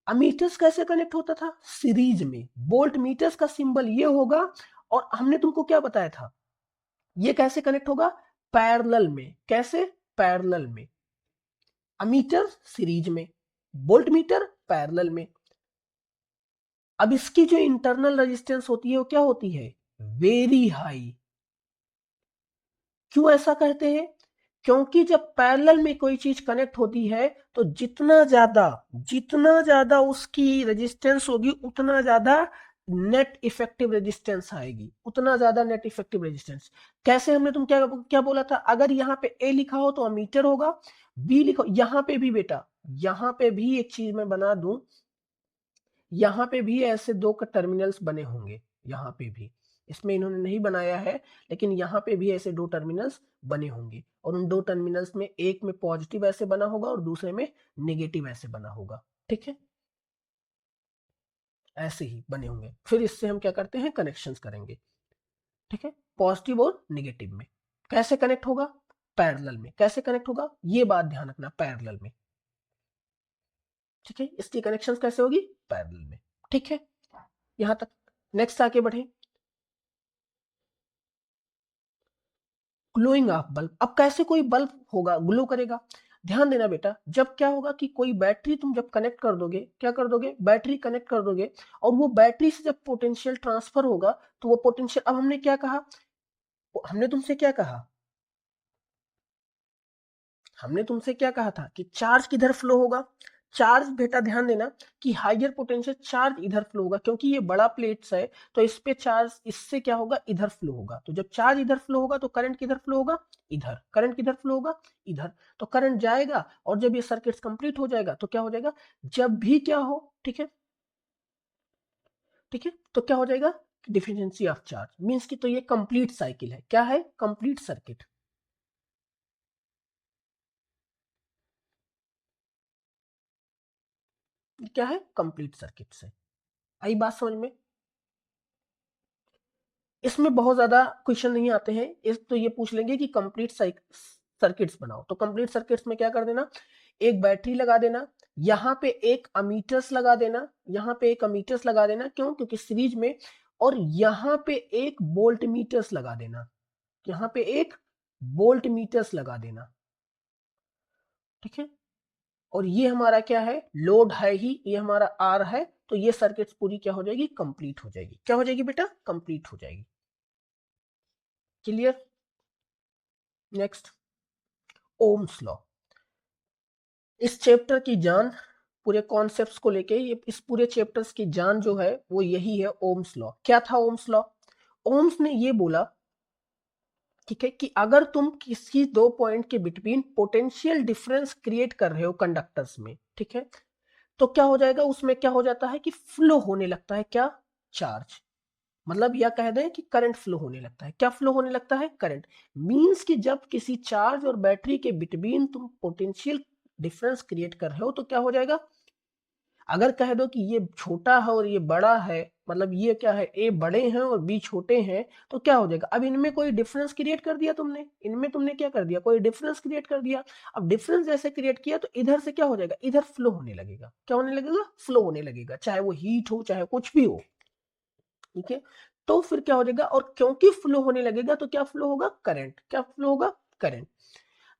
अमीटर्स कैसे कनेक्ट होता था, सीरीज में। वोल्ट मीटर्स का सिंबल ये होगा, और हमने तुमको क्या बताया था, ये कैसे कनेक्ट होगा, पैरेलल में। कैसे, पैरेलल में। अमीटर सीरीज में, वोल्ट मीटर पैरेलल में। अब इसकी जो इंटरनल रेजिस्टेंस होती है वो क्या होती है, वेरी हाई। क्यों ऐसा कहते हैं, क्योंकि जब पैरेलल में कोई चीज कनेक्ट होती है तो जितना ज्यादा उसकी रेजिस्टेंस होगी उतना ज्यादा नेट इफेक्टिव रेजिस्टेंस आएगी, उतना ज्यादा नेट इफेक्टिव रेजिस्टेंस। कैसे, हमने तुम क्या क्या बोला था, अगर यहाँ पे ए लिखा हो तो अमीटर होगा, बी लिखो, यहाँ पे भी बेटा, यहाँ पे भी एक चीज मैं बना दूं, यहाँ पे भी ऐसे दो टर्मिनल्स बने होंगे, यहाँ पे भी, इसमें इन्होंने नहीं बनाया है लेकिन यहाँ पे भी ऐसे दो टर्मिनल्स बने होंगे, और उन दो टर्मिनल्स में एक में पॉजिटिव ऐसे बना होगा और दूसरे में नेगेटिव ऐसे बना होगा। ठीक है, ऐसे ही बने होंगे, फिर इससे हम क्या करते हैं, कनेक्शंस करेंगे। ठीक है, पॉजिटिव और नेगेटिव में कैसे कनेक्ट होगा, पैरेलल में। कैसे कनेक्ट होगा, ये बात ध्यान रखना, पैरेलल में। ठीक है, इसकी कनेक्शंस कैसे होगी, पैरेलल में। ठीक है, यहां तक। नेक्स्ट आगे बढ़े, ग्लोइंग ऑफ बल्ब। अब कैसे कोई बल्ब होगा, ग्लो करेगा, ध्यान देना बेटा, जब क्या होगा कि कोई बैटरी तुम जब कनेक्ट कर दोगे, क्या कर दोगे, बैटरी कनेक्ट कर दोगे, और वो बैटरी से जब पोटेंशियल ट्रांसफर होगा तो वो पोटेंशियल, अब हमने क्या कहा, हमने तुमसे क्या कहा, हमने तुमसे क्या कहा था कि चार्ज किधर फ्लो होगा, चार्ज बेटा ध्यान देना कि हाइयर पोटेंशियल चार्ज इधर फ्लो होगा, क्योंकि ये बड़ा प्लेट्स है तो इस पे चार्ज, इससे क्या होगा, इधर फ्लो होगा। तो जब चार्ज इधर फ्लो होगा तो करंट किधर फ्लो होगा, इधर। करंट किधर फ्लो होगा, इधर। तो करंट जाएगा, और जब ये सर्किट कंप्लीट हो जाएगा तो क्या हो जाएगा, जब भी क्या हो, ठीक है, ठीक है, तो क्या हो जाएगा, डिफिशियंसी ऑफ चार्ज, मींस की तो ये कंप्लीट साइकिल है, क्या है, कंप्लीट सर्किट। क्या है, कंप्लीट सर्किट से। आई बात समझ में, इसमें बहुत ज्यादा क्वेश्चन नहीं आते हैं, इस तो ये पूछ लेंगे कि कंप्लीट सर्किट्स बनाओ, तो कंप्लीट सर्किट्स में क्या कर देना, एक बैटरी लगा देना, यहाँ पे एक अमीटर्स लगा देना, यहाँ पे एक अमीटर्स लगा देना, क्यों, क्योंकि सीरीज में, और यहाँ पे एक वोल्ट मीटर्स लगा देना, यहाँ पे एक वोल्ट मीटर्स लगा देना। ठीक है, और ये हमारा क्या है, लोड है ही, ये हमारा आर है, तो ये सर्किट पूरी क्या हो जाएगी, कंप्लीट हो जाएगी। क्या हो जाएगी बेटा, कंप्लीट हो जाएगी। Clear, next, Ohm's law. इस चैप्टर की जान, पूरे कॉन्सेप्ट्स को लेके, ये इस पूरे चैप्टर्स की जान जो है वो यही है, ओम्स लॉ। क्या था ओम्स लॉ, ओम्स ने ये बोला, ठीक है, कि अगर तुम किसी दो पॉइंट के बिटवीन पोटेंशियल डिफरेंस क्रिएट कर रहे हो कंडक्टर्स में, ठीक है, तो क्या हो जाएगा, उसमें क्या हो जाता है कि फ्लो होने लगता है, क्या, चार्ज। मतलब यह कह दें कि करंट फ्लो होने लगता है, क्या फ्लो होने लगता है, करंट। मींस कि जब किसी चार्ज और बैटरी के बिटवीन तुम पोटेंशियल डिफरेंस क्रिएट कर रहे हो तो क्या हो जाएगा, अगर कह दो कि ये छोटा है और ये बड़ा है, मतलब ये क्या है, ए बड़े हैं और बी छोटे हैं, तो क्या हो जाएगा, अब इनमें कोई डिफरेंस क्रिएट कर दिया तुमने, इनमें तुमने क्या कर दिया, कोई डिफरेंस क्रिएट कर दिया। अब डिफरेंस जैसे क्रिएट किया तो इधर से क्या हो जाएगा, इधर फ्लो होने लगेगा, क्या होने लगेगा, फ्लो होने लगेगा, चाहे वो हीट हो चाहे कुछ भी हो, ठीक है। तो फिर क्या हो जाएगा, और क्योंकि फ्लो होने लगेगा तो क्या फ्लो होगा, करंट, क्या फ्लो होगा, current.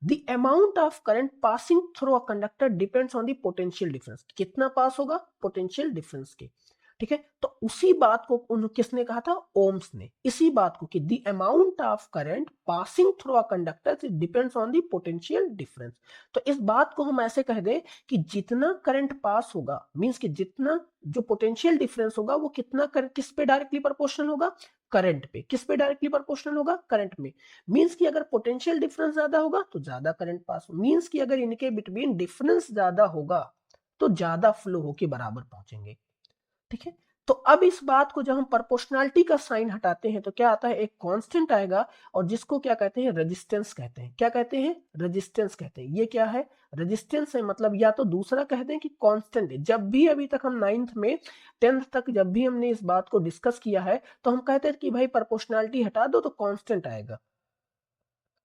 The amount of current passing through a conductor depends on the potential difference. कितना पास होगा, पोटेंशियल डिफरेंस के, ठीक है। तो उसी बात को किसने कहा था, ओम्स ने, इसी बात को कि the amount of current passing through a conductor depends on the potential difference। तो इस बात को हम ऐसे कह दें कि जितना करंट पास होगा, मींस कि जितना जो पोटेंशियल डिफरेंस होगा वो कितना किस पे डायरेक्टली प्रोपोर्शनल होगा, करंट पे। किस पे डायरेक्टली प्रोपोर्शनल होगा, करंट में। मींस कि अगर पोटेंशियल डिफरेंस ज्यादा होगा तो ज्यादा करंट पास हो, मींस कि अगर इनके बिटवीन डिफरेंस ज्यादा होगा तो ज्यादा फ्लो होके बराबर पहुंचेंगे, ठीक है। तो अब इस बात को जब हम प्रोपोर्शनैलिटी का साइन हटाते हैं तो क्या आता है, एक कांस्टेंट आएगा, और जिसको क्या कहते हैं, रेजिस्टेंस कहते हैं। क्या कहते हैं, रेजिस्टेंस कहते हैं। ये क्या है, रेजिस्टेंस है, मतलब या तो दूसरा कहते हैं कि कांस्टेंट है। जब भी अभी तक हम 9th में 10th तक जब भी हमने इस बात को डिस्कस किया है तो हम कहते हैं कि भाई प्रोपोर्शनैलिटी हटा दो तो कांस्टेंट आएगा,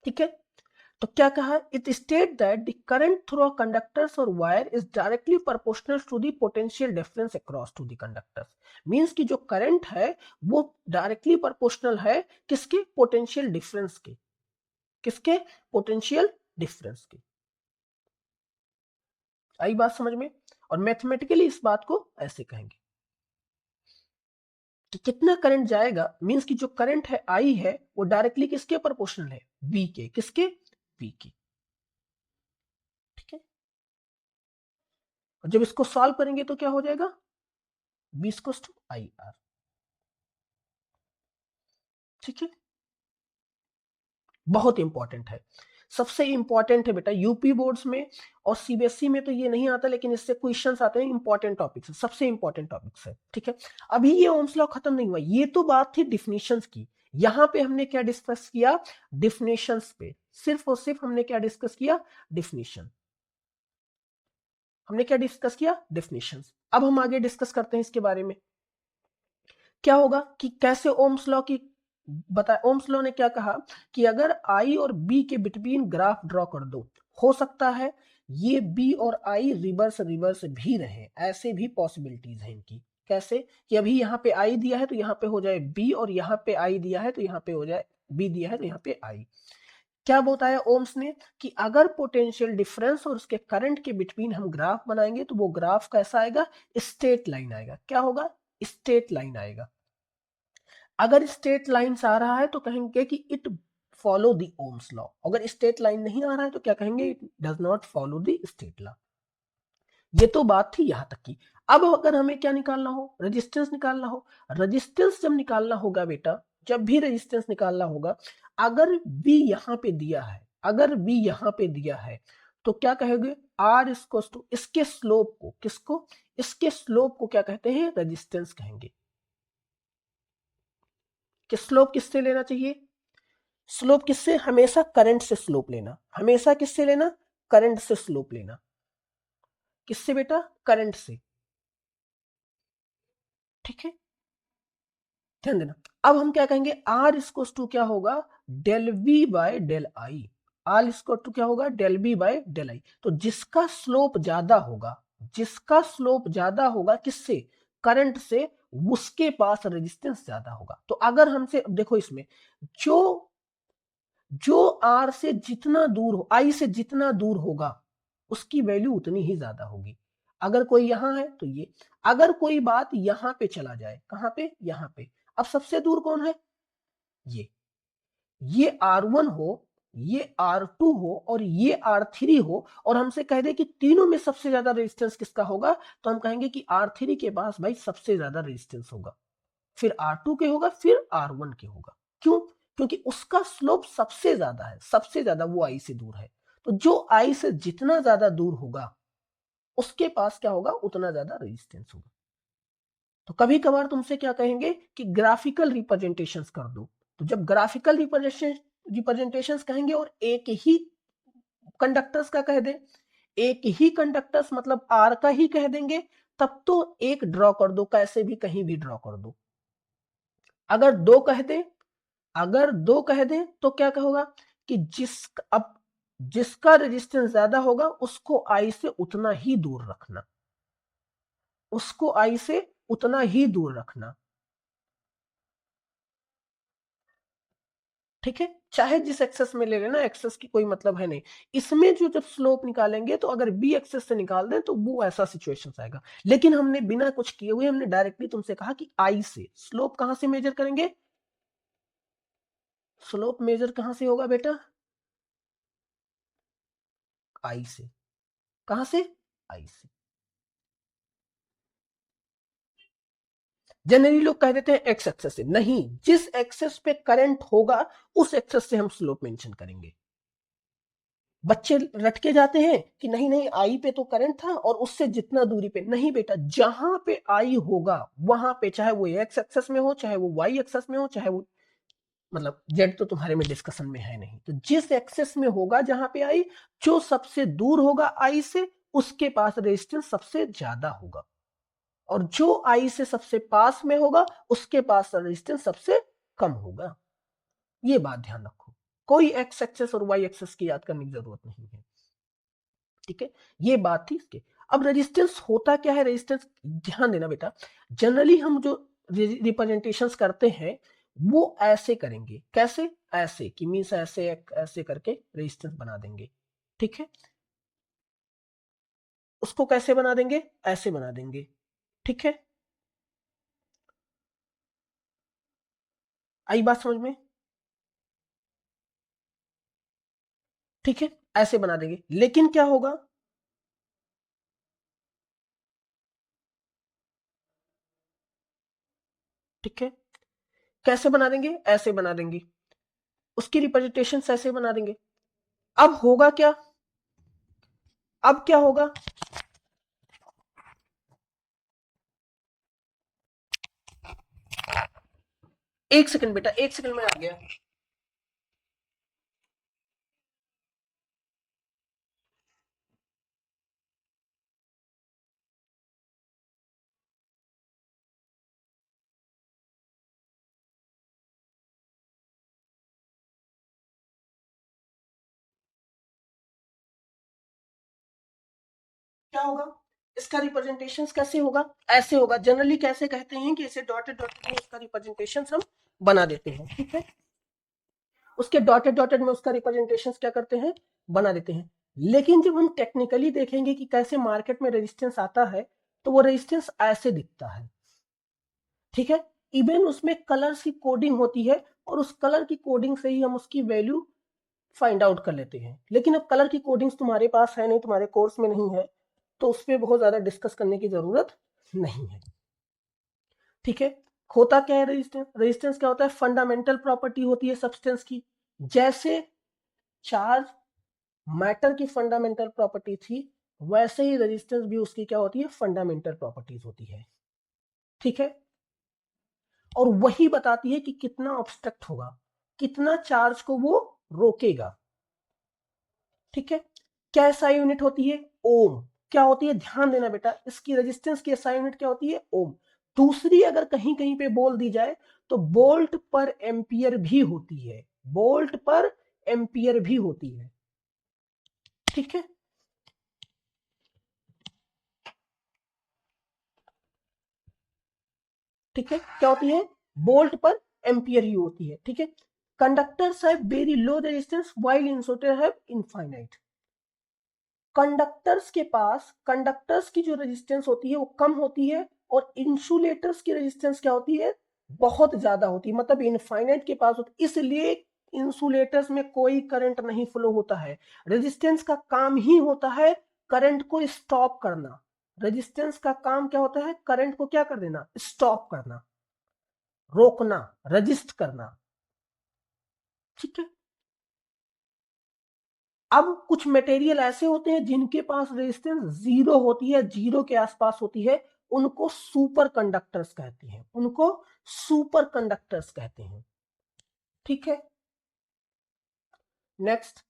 ठीक है। तो क्या कहा, it state that the current through a conductors और wire is directly proportional to the potential difference across to the conductors. Means कि जो करंट है वो डायरेक्टली प्रोपोर्शनल है किसके, पोटेंशियल डिफरेंस के, किसके, पोटेंशियल डिफरेंस के। आई बात समझ में। और मैथमेटिकली इस बात को ऐसे कहेंगे कि कितना करंट जाएगा, मींस कि जो करंट है आई है वो डायरेक्टली किसके प्रोपोर्शनल है, बी के, किसके, बी के, ठीक है। और जब इसको सॉल्व करेंगे तो क्या हो जाएगा, B equals to I R, ठीक है। बहुत इंपॉर्टेंट है, सबसे इंपॉर्टेंट है बेटा, यूपी बोर्ड्स में और सीबीएसई में तो ये नहीं आता, लेकिन इससे क्वेश्चंस आते हैं, इंपॉर्टेंट टॉपिक्स है, सबसे इंपॉर्टेंट टॉपिक्स है, ठीक है। अभी ये ओम्स लॉ खत्म नहीं हुआ, ये तो बात थी डिफिनेशंस की। यहां पे हमने क्या डिस्कस किया, डिफिनेशंस पे, सिर्फ और सिर्फ हमने क्या डिस्कस किया, डिफिनेशन। हमने क्या डिस्कस किया, डिफिनेशंस। अब हम आगे डिस्कस करते हैं इसके बारे में, क्या होगा कि कैसे ओम्स लॉ की बता, ओम्स लॉ ने क्या कहा कि अगर आई और बी के बिटवीन ग्राफ ड्रॉ कर दो, हो सकता है ये बी और आई रिवर्स रिवर्स भी रहे, ऐसे भी पॉसिबिलिटीज हैं इनकी। कैसे कि अभी यहाँ पे आई दिया है तो यहाँ पे हो जाए बी, और यहाँ पे आई दिया है तो यहाँ पे हो जाए बी, दिया है तो यहाँ पे आई। क्या बताया ओम्स ने कि अगर पोटेंशियल डिफरेंस और उसके करंट के बिटवीन हम ग्राफ बनाएंगे तो वो ग्राफ कैसा आएगा, स्ट्रेट लाइन आएगा। क्या होगा, स्ट्रेट लाइन आएगा। अगर स्ट्रेट लाइंस आ रहा है तो कहेंगे कि it follow the Ohm's law, अगर स्ट्रेट लाइन नहीं आ रहा है तो क्या कहेंगे, it does not follow the straight law. ये तो बात थी यहां तक की। अब अगर हमें क्या निकालना हो, रेजिस्टेंस निकालना हो, रेजिस्टेंस जब निकालना होगा बेटा, जब भी रेजिस्टेंस निकालना होगा, अगर बी यहां पे दिया है, अगर बी यहां पे दिया है तो क्या कहेंगे, आर इक्वल्स टू इसके स्लोप को, किसको, इसके स्लोप को क्या कहते हैं, रेजिस्टेंस कहेंगे। कि स्लोप किससे लेना चाहिए, स्लोप किससे, हमेशा करंट से स्लोप लेना, हमेशा किससे लेना, करंट से स्लोप लेना। किससे बेटा, करंट से, ठीक है, ध्यान देना। अब हम क्या कहेंगे, आर इक्वल्स टू क्या होगा, del V by del I. R equal to क्या होगा, del V by del I. तो जिसका स्लोप ज्यादा होगा, जिसका स्लोप ज्यादा होगा किससे, करंट से, उसके पास रेजिस्टेंस ज्यादा होगा। तो अगर हमसे देखो इसमें जो जो आर से जितना दूर हो, आई से जितना दूर होगा उसकी वैल्यू उतनी ही ज्यादा होगी। अगर कोई यहां है तो ये, अगर कोई बात यहां पे चला जाए, कहां पे, यहां पे, अब सबसे दूर कौन है, ये R1 हो, ये R2 हो और ये R3 हो, और हमसे कह दे कि तीनों में सबसे ज्यादा रेजिस्टेंस किसका होगा, तो हम कहेंगे कि R3 के पास भाई सबसे ज्यादा रेजिस्टेंस होगा, फिर R2 के होगा, फिर R1 के होगा। क्यों, क्योंकि उसका स्लोप सबसे ज्यादा है, सबसे ज्यादा वो आई से दूर है। तो जो आई से जितना ज्यादा दूर होगा उसके पास क्या होगा, उतना ज्यादा रेजिस्टेंस होगा। तो कभी कभार तुमसे क्या कहेंगे कि ग्राफिकल रिप्रेजेंटेशंस कर दो, तो जब ग्राफिकल रिप्रेजेंटेशंस कहेंगे और एक ही कंडक्टर्स का कह दें, एक ही कंडक्टर्स मतलब आर का ही कह देंगे, तब तो एक ड्रॉ कर दो, कैसे भी कहीं भी ड्रॉ कर दो। अगर दो कह दे, अगर दो कह दे तो क्या कहोगा कि अब जिसका रेजिस्टेंस ज्यादा होगा उसको आई से उतना ही दूर रखना, उसको आई से उतना ही दूर रखना। ठीक है, चाहे जिस एक्सेस में ले लेना, एक्सेस की कोई मतलब है नहीं। इसमें जो जब स्लोप निकालेंगे तो अगर बी एक्सेस से निकाल दें तो वो ऐसा सिचुएशन आएगा। लेकिन हमने बिना कुछ किए हुए हमने डायरेक्टली तुमसे कहा कि आई से स्लोप कहां से मेजर करेंगे, स्लोप मेजर कहां से होगा बेटा, आई से। कहां से, आई से। जनरली लोग कह देते हैं एक्स एक्सेस से, नहीं, जिस एक्सेस पे करंट होगा उस एक्सेस से हम स्लोप मेंशन करेंगे। बच्चे रट के जाते हैं कि नहीं नहीं आई पे तो करंट था और उससे जितना दूरी पे, नहीं बेटा, जहां पे आई होगा वहां पे, चाहे वो एक्स एक्सेस में हो, चाहे वो वाई एक्सेस में हो, चाहे वो, मतलब जेड तो तुम्हारे में डिस्कशन में है नहीं, तो जिस एक्सेस में होगा जहां पे आई, जो सबसे दूर होगा आई से उसके पास रेजिस्टेंस सबसे ज्यादा होगा, और जो आई से सबसे पास में होगा उसके पास रेजिस्टेंस सबसे कम होगा। ये बात ध्यान रखो, कोई एक्स एक्सेस और वाई एक्सेस की याद करने की जरूरत नहीं है। ठीक है, ये बात थी इसके। अब रेजिस्टेंस होता क्या है, रेजिस्टेंस ध्यान देना बेटा, जनरली हम जो रिप्रेजेंटेशंस करते हैं वो ऐसे करेंगे, कैसे, ऐसे कि मीन्स ऐसे ऐसे करके रेजिस्टेंस बना देंगे। ठीक है, उसको कैसे बना देंगे, ऐसे बना देंगे। ठीक है, आई बात समझ में, ठीक है, ऐसे बना देंगे। लेकिन क्या होगा, ठीक है, कैसे बना देंगे, ऐसे बना देंगे, उसकी रिप्रेजेंटेशन ऐसे बना देंगे। अब होगा क्या, अब क्या होगा, एक सेकंड बेटा, एक सेकंड में आ गया। क्या होगा, इसका रिप्रेजेंटेशन कैसे होगा, ऐसे होगा। जनरली कैसे कहते हैं कि इसे डॉटेड डॉटेड में उसका रिप्रेजेंटेशन हम बना देते हैं। ठीक है, उसके डॉटेड डॉटेड में उसका रिप्रेजेंटेशन क्या करते हैं, बना देते हैं। लेकिन जब हम टेक्निकली देखेंगे कि कैसे मार्केट में रेजिस्टेंस आता है, तो वो रेजिस्टेंस ऐसे दिखता है। ठीक है, इवन उसमें कलर की कोडिंग होती है और उस कलर की कोडिंग से ही हम उसकी वैल्यू फाइंड आउट कर लेते हैं। लेकिन अब कलर की कोडिंग्स तुम्हारे पास है नहीं, तुम्हारे कोर्स में नहीं है, तो उस पर बहुत ज्यादा डिस्कस करने की जरूरत नहीं है। ठीक है, होता क्या है रेजिस्टेंस, रेजिस्टेंस क्या होता है, फंडामेंटल प्रॉपर्टी होती है सब्सटेंस की। जैसे चार्ज मैटर की फंडामेंटल प्रॉपर्टी थी, वैसे ही रेजिस्टेंस भी उसकी क्या होती है, फंडामेंटल प्रॉपर्टीज होती है। ठीक है, और वही बताती है कि कितना ऑब्स्ट्रक्ट होगा, कितना चार्ज को वो रोकेगा। ठीक है, क्या एसआई यूनिट होती है, ओम। क्या होती है, ध्यान देना बेटा, इसकी रेजिस्टेंस की एसआई यूनिट क्या होती है, ओम। दूसरी अगर कहीं कहीं पे बोल दी जाए तो बोल्ट पर एम्पियर भी होती है, बोल्ट पर एम्पियर भी होती है। ठीक है, ठीक है, क्या होती है, बोल्ट पर एम्पियर ही होती है। ठीक है, conductors have very low resistance while insulator have infinite. Conductors के पास, कंडक्टर्स की जो रेजिस्टेंस होती है वो कम होती है, और इंसुलेटर्स की रेजिस्टेंस क्या होती है, बहुत ज्यादा होती है, मतलब इनफाइनाइट के पास होती है। इसलिए इंसुलेटर्स में कोई करंट नहीं फ्लो होता है। रेजिस्टेंस का काम ही होता है करंट को स्टॉप करना। रेजिस्टेंस का काम क्या होता है, करंट को क्या कर देना, स्टॉप करना, रोकना, रजिस्ट करना। ठीक है, अब कुछ मटेरियल ऐसे होते हैं जिनके पास रेजिस्टेंस जीरो होती है, जीरो के आसपास होती है, उनको सुपर कंडक्टर्स कहते हैं, उनको सुपर कंडक्टर्स कहते हैं। ठीक है, नेक्स्ट,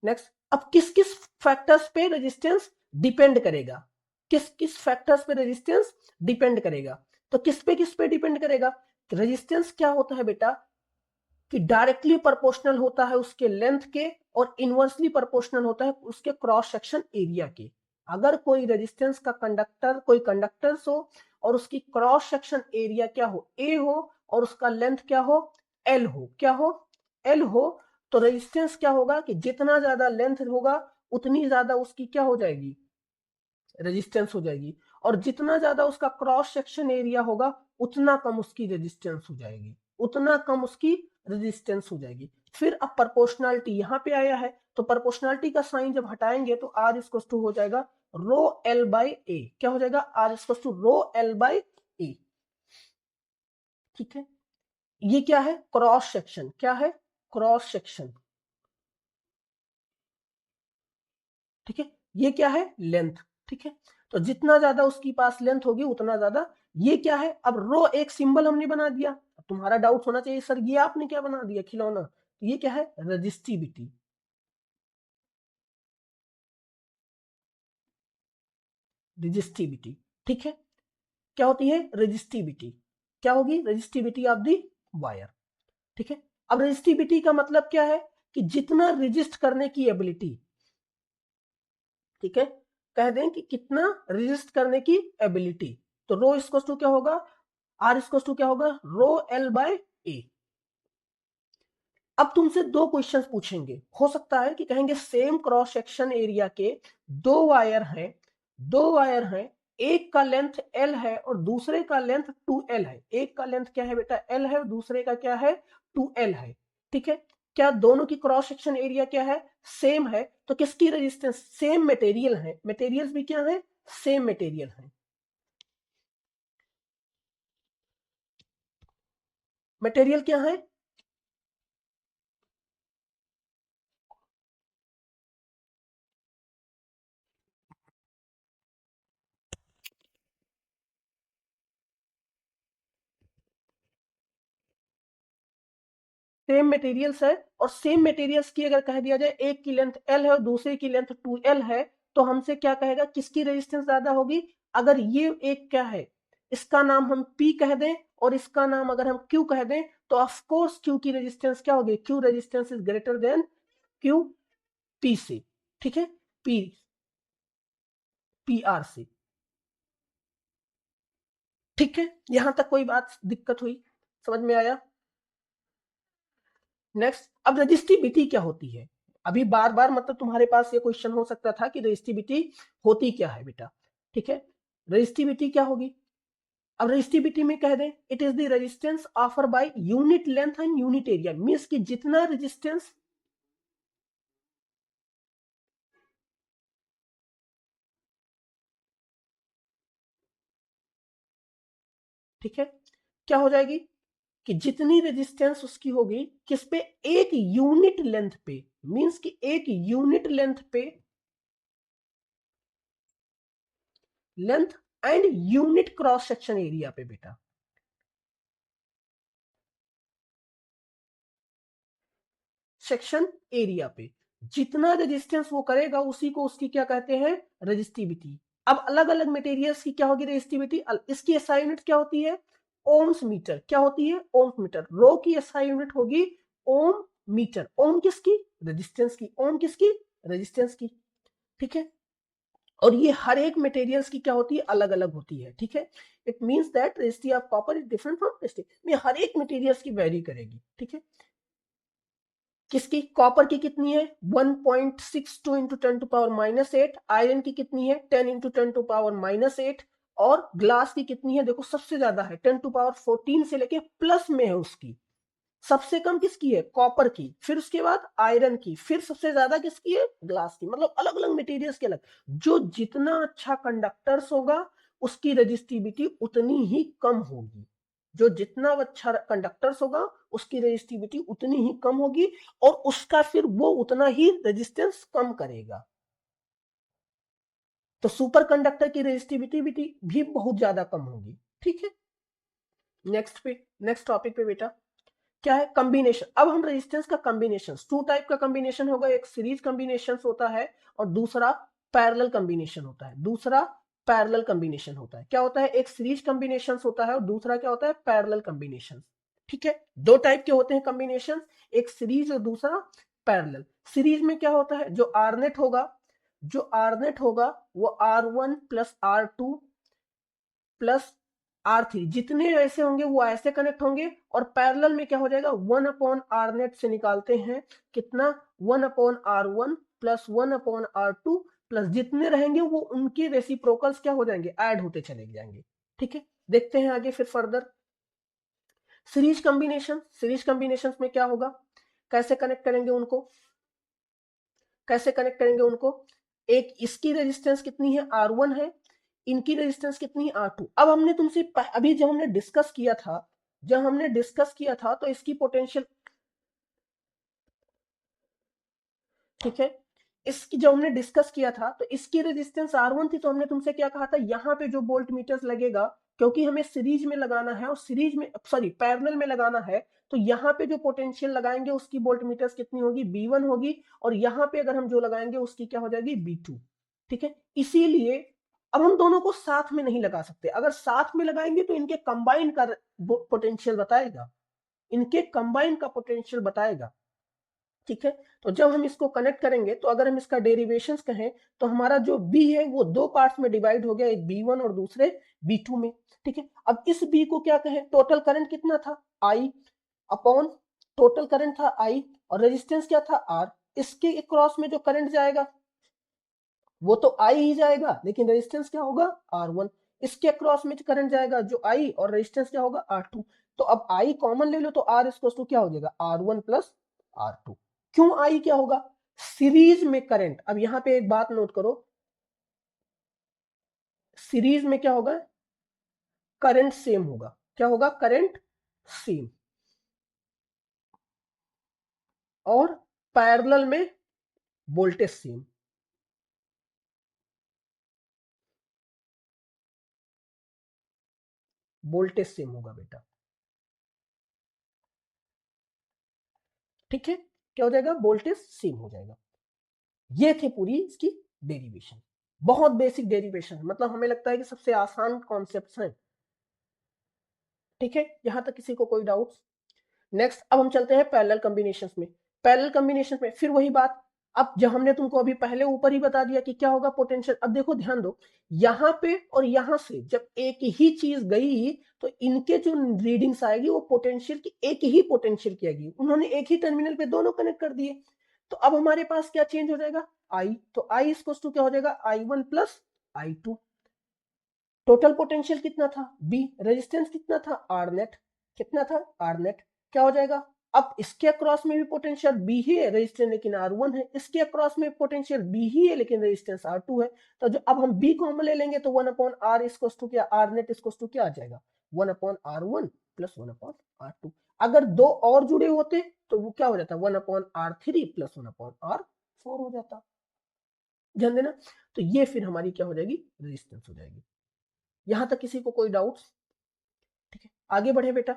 नेक्स्ट, अब किस किस फैक्टर्स पे रेजिस्टेंस डिपेंड करेगा, किस किस फैक्टर्स पे रेजिस्टेंस डिपेंड करेगा? तो किस पे डिपेंड करेगा? रेजिस्टेंस क्या होता है बेटा कि डायरेक्टली प्रोपोर्शनल होता है उसके लेंथ के और इनवर्सली प्रोपोर्शनल होता है उसके क्रॉस सेक्शन एरिया के। अगर कोई रेजिस्टेंस का कंडक्टर कोई कंडक्टर्स हो और उसकी क्रॉस सेक्शन एरिया क्या हो, ए हो, और उसका लेंथ क्या हो, एल हो, क्या हो, एल हो, तो रेजिस्टेंस क्या होगा कि जितना ज्यादा लेंथ होगा उतनी ज्यादा उसकी क्या हो जाएगी, रेजिस्टेंस हो जाएगी, और जितना ज्यादा उसका क्रॉस सेक्शन एरिया होगा उतना कम उसकी रेजिस्टेंस हो जाएगी, उतना कम उसकी रेजिस्टेंस हो जाएगी। फिर अब प्रोपोर्शनलिटी यहाँ पे आया है, तो प्रोपोर्शनलिटी का साइन जब हटाएंगे तो आर इक्वल टू हो जाएगा रो एल बाई ए। क्या हो जाएगा? R equal to rho L by A. ठीक है, ये क्या है? Cross section. क्या है? Cross section. ठीक है, ये क्या है? लेंथ। ठीक है, तो जितना ज्यादा उसकी पास लेंथ होगी उतना ज्यादा। ये क्या है? अब रो एक सिंबल हमने बना दिया। तुम्हारा डाउट होना चाहिए सर ये आपने क्या बना दिया खिलौना, तो ये क्या है? रजिस्टिविटी। रजिस्टिविटी। ठीक है, क्या होती है? रजिस्टिविटी। क्या होगी? Resistivity of the wire. ठीक है, अब रजिस्टिविटी का मतलब क्या है कि जितना रजिस्ट करने की एबिलिटी। ठीक है, कह दें कि कितना रजिस्ट करने की एबिलिटी, तो रो इसको टू क्या होगा? आर इसको टू क्या होगा? रो एल बाय ए। अब तुमसे दो क्वेश्चंस पूछेंगे, हो सकता है कि कहेंगे सेम क्रॉस सेक्शन एरिया के दो वायर हैं, दो वायर हैं, एक का लेंथ एल है और दूसरे का लेंथ 2l है। एक का लेंथ क्या है बेटा? एल है और दूसरे का क्या है? 2l है। ठीक है, क्या दोनों की क्रॉस सेक्शन एरिया क्या है? सेम है, तो किसकी रेजिस्टेंस? सेम मटेरियल है, मटेरियल्स भी क्या है? सेम मटेरियल है। मटेरियल क्या है? सेम मटेरियल्स है, और सेम मटेरियल्स की अगर कह दिया जाए एक की लेंथ एल है और दूसरे की लेंथ 2l है, तो हमसे क्या कहेगा किसकी रेजिस्टेंस ज्यादा होगी? अगर ये एक क्या है, इसका नाम हम P कह दें और इसका नाम अगर हम Q कह दें, तो ऑफ कोर्स Q की रेजिस्टेंस क्या होगी? Q resistance is greater than Q P से। ठीक है, P PR से। ठीक है, यहां तक कोई बात दिक्कत हुई? समझ में आया? नेक्स्ट, अब रजिस्टिविटी क्या होती है? अभी बार बार मतलब तुम्हारे पास ये क्वेश्चन हो सकता था कि रजिस्टिविटी होती क्या है बेटा। ठीक है, रजिस्टिविटी क्या होगी? अब रजिस्टिविटी में कह दें it is the resistance offer by unit length and unit area, means कि जितना रेजिस्टेंस। ठीक है, क्या हो जाएगी कि जितनी रेजिस्टेंस उसकी होगी किस पे? एक यूनिट लेंथ पे, मींस कि एक यूनिट लेंथ पे, length and unit cross section area पे बेटा। सेक्शन एरिया पे जितना रेजिस्टेंस वो करेगा उसी को उसकी क्या कहते हैं? रेजिस्टिविटी। अब अलग अलग मटेरियल्स की क्या होगी रेजिस्टिविटी? इसकी एसआई यूनिट क्या होती है? Ohms metre. क्या होती है? Ohms metre. रो की एसआई यूनिट होगी ओम मीटर। ओम किसकी? रेजिस्टेंस की। ओम किसकी? रेजिस्टेंस की। ठीक है, और ये हर एक मटेरियल्स की क्या होती है? अलग अलग होती है। ठीक है, it means that resistivity of copper is different from resistivity, में हर एक मटेरियल्स की वेरी करेगी। ठीक है, किसकी? कॉपर की कितनी है? 1.62 इंटू 10⁻⁸। आयरन की कितनी है? 10 इंटू 10⁻⁸। और ग्लास की कितनी है? देखो सबसे ज्यादा है 10⁻14 से लेके प्लस में है उसकी। सबसे कम किसकी है? कॉपर की, फिर उसके बाद आयरन की, फिर सबसे ज्यादा किसकी है? ग्लास की। मतलब अलग अलग मटेरियल्स के अलग। जो जितना अच्छा कंडक्टर्स होगा उसकी रेजिस्टिविटी उतनी ही कम होगी। जो जितना अच्छा कंडक्टर्स होगा उसकी रेजिस्टिविटी उतनी ही कम होगी, और उसका फिर वो उतना ही रेजिस्टेंस कम करेगा। तो सुपर कंडक्टर की रेजिस्टिविटी भी बहुत ज्यादा कम होगी। ठीक है, नेक्स्ट टॉपिक पे बेटा क्या है? कॉम्बिनेशन। अब हम रेजिस्टेंस का कॉम्बिनेशन, टू टाइप का कॉम्बिनेशन होगा, एक सीरीज कॉम्बिनेशन होता है और दूसरा पैरेलल कॉम्बिनेशन होता है। दूसरा पैरेलल कॉम्बिनेशन होता है। क्या होता है? एक सीरीज कॉम्बिनेशन होता है और दूसरा क्या होता है? Parallel combination. ठीक है, दो टाइप के होते हैं कॉम्बिनेशन, एक सीरीज और दूसरा पैरेलल। सीरीज में क्या होता है? जो आरनेट होगा, वो R1 plus R2 plus R3 जितने ऐसे होंगे वो ऐसे कनेक्ट होंगे, और पैरेलल में क्या हो जाएगा? 1/R नेट से निकालते हैं कितना? 1/R1 प्लस 1/R2 प्लस जितने रहेंगे वो उनके रेसिप्रोकल्स क्या हो जाएंगे? ऐड होते चले जाएंगे। ठीक है, देखते हैं आगे फिर फर्दर। सीरीज कॉम्बिनेशन में क्या होगा? कैसे कनेक्ट करेंगे उनको? एक इसकी रेजिस्टेंस कितनी है? R1 है, इनकी रेजिस्टेंस कितनी है? R2। अब हमने तुमसे अभी जब हमने डिस्कस किया था तो इसकी पोटेंशियल, ठीक है, इसकी जब हमने डिस्कस किया था तो इसकी रेजिस्टेंस R1 थी, तो हमने तुमसे क्या कहा था? यहाँ पे जो वोल्ट मीटर्स लगेगा, क्योंकि हमें सीरीज में लगाना है और सीरीज में सॉरी पैरेलल में लगाना है, तो यहाँ पे जो पोटेंशियल लगाएंगे उसकी वोल्ट मीटर्स कितनी होगी? B1 होगी, और यहाँ पे अगर हम जो लगाएंगे उसकी क्या हो जाएगी? B2। ठीक है, इसीलिए अब हम दोनों को साथ में नहीं लगा सकते। अगर साथ में लगाएंगे तो इनके कंबाइन का पोटेंशियल बताएगा। ठीक है, तो जब हम इसको कनेक्ट करेंगे तो अगर हम इसका डेरिवेशंस कहें तो हमारा जो B है वो दो पार्ट्स में डिवाइड हो गया, एक B1 और दूसरे B2 में। ठीक है, अब इस B को क्या कहें? टोटल करंट कितना था? I अपॉन टोटल करंट था I, और रेजिस्टेंस क्या था? R। इसके क्रॉस में जो करंट जाएगा वो तो I ही जाएगा, लेकिन रेजिस्टेंस क्या होगा? R1। इसके क्रॉस में करंट जाएगा जो I, और रेजिस्टेंस क्या होगा? R2। तो अब I कॉमन ले लो तो R इक्वल टू क्या हो जाएगा? R1 plus R2। क्यों I क्या होगा? सीरीज में करंट, अब यहां पे एक बात नोट करो, सीरीज में क्या होगा? करंट सेम होगा। क्या होगा? Current same. और पैरेलल में वोल्टेज सेम। वोल्टेज सेम होगा बेटा। ठीक है, क्या हो जाएगा? वोल्टेज सेम हो जाएगा। ये थे पूरी इसकी डेरिवेशन। बहुत बेसिक डेरिवेशन, मतलब हमें लगता है कि सबसे आसान कॉन्सेप्ट्स हैं। ठीक है, यहां तक किसी को कोई डाउट? नेक्स्ट अब हम चलते हैं पैरेलल कॉम्बिनेशंस में। पैरेलल कॉम्बिनेशन में फिर वही बात, अब जब हमने तुमको अभी पहले ऊपर ही बता दिया कि क्या होगा पोटेंशियल। अब देखो ध्यान दो, यहां पे और यहां से जब एक ही चीज गई तो इनके जो रीडिंग्स आएगी वो पोटेंशियल की एक ही पोटेंशियल की आएगी। उन्होंने एक ही टर्मिनल पे दोनों कनेक्ट कर दिए, तो अब हमारे पास क्या चेंज हो जाएगा? I। तो I इक्वल्स टू क्या हो जाएगा? I1 plus I2। Total potential कितना था? B। रेजिस्टेंस कितना था? R net. कितना था? R net. क्या हो जाएगा? अब इसके अक्रॉस में भी पोटेंशियल B ही है, रेजिस्टेंस लेकिन R1 है। इसके अक्रॉस में पोटेंशियल B ही है लेकिन रेजिस्टेंस R2 है। तो जो अब हम B कॉमन ले लेंगे तो 1/R इक्वल्स टू क्या? R नेट इक्वल्स टू क्या आ जाएगा? 1/R1 plus 1/R2। अगर दो और जुड़े होते तो वो क्या हो जाता? 1/R3 प्लस 1/R4 हो जाता। ध्यान देना, तो ये फिर हमारी क्या हो जाएगी? रेजिस्टेंस हो जाएगी। यहां तक किसी को कोई डाउट्स? ठीक है, आगे बढ़े बेटा।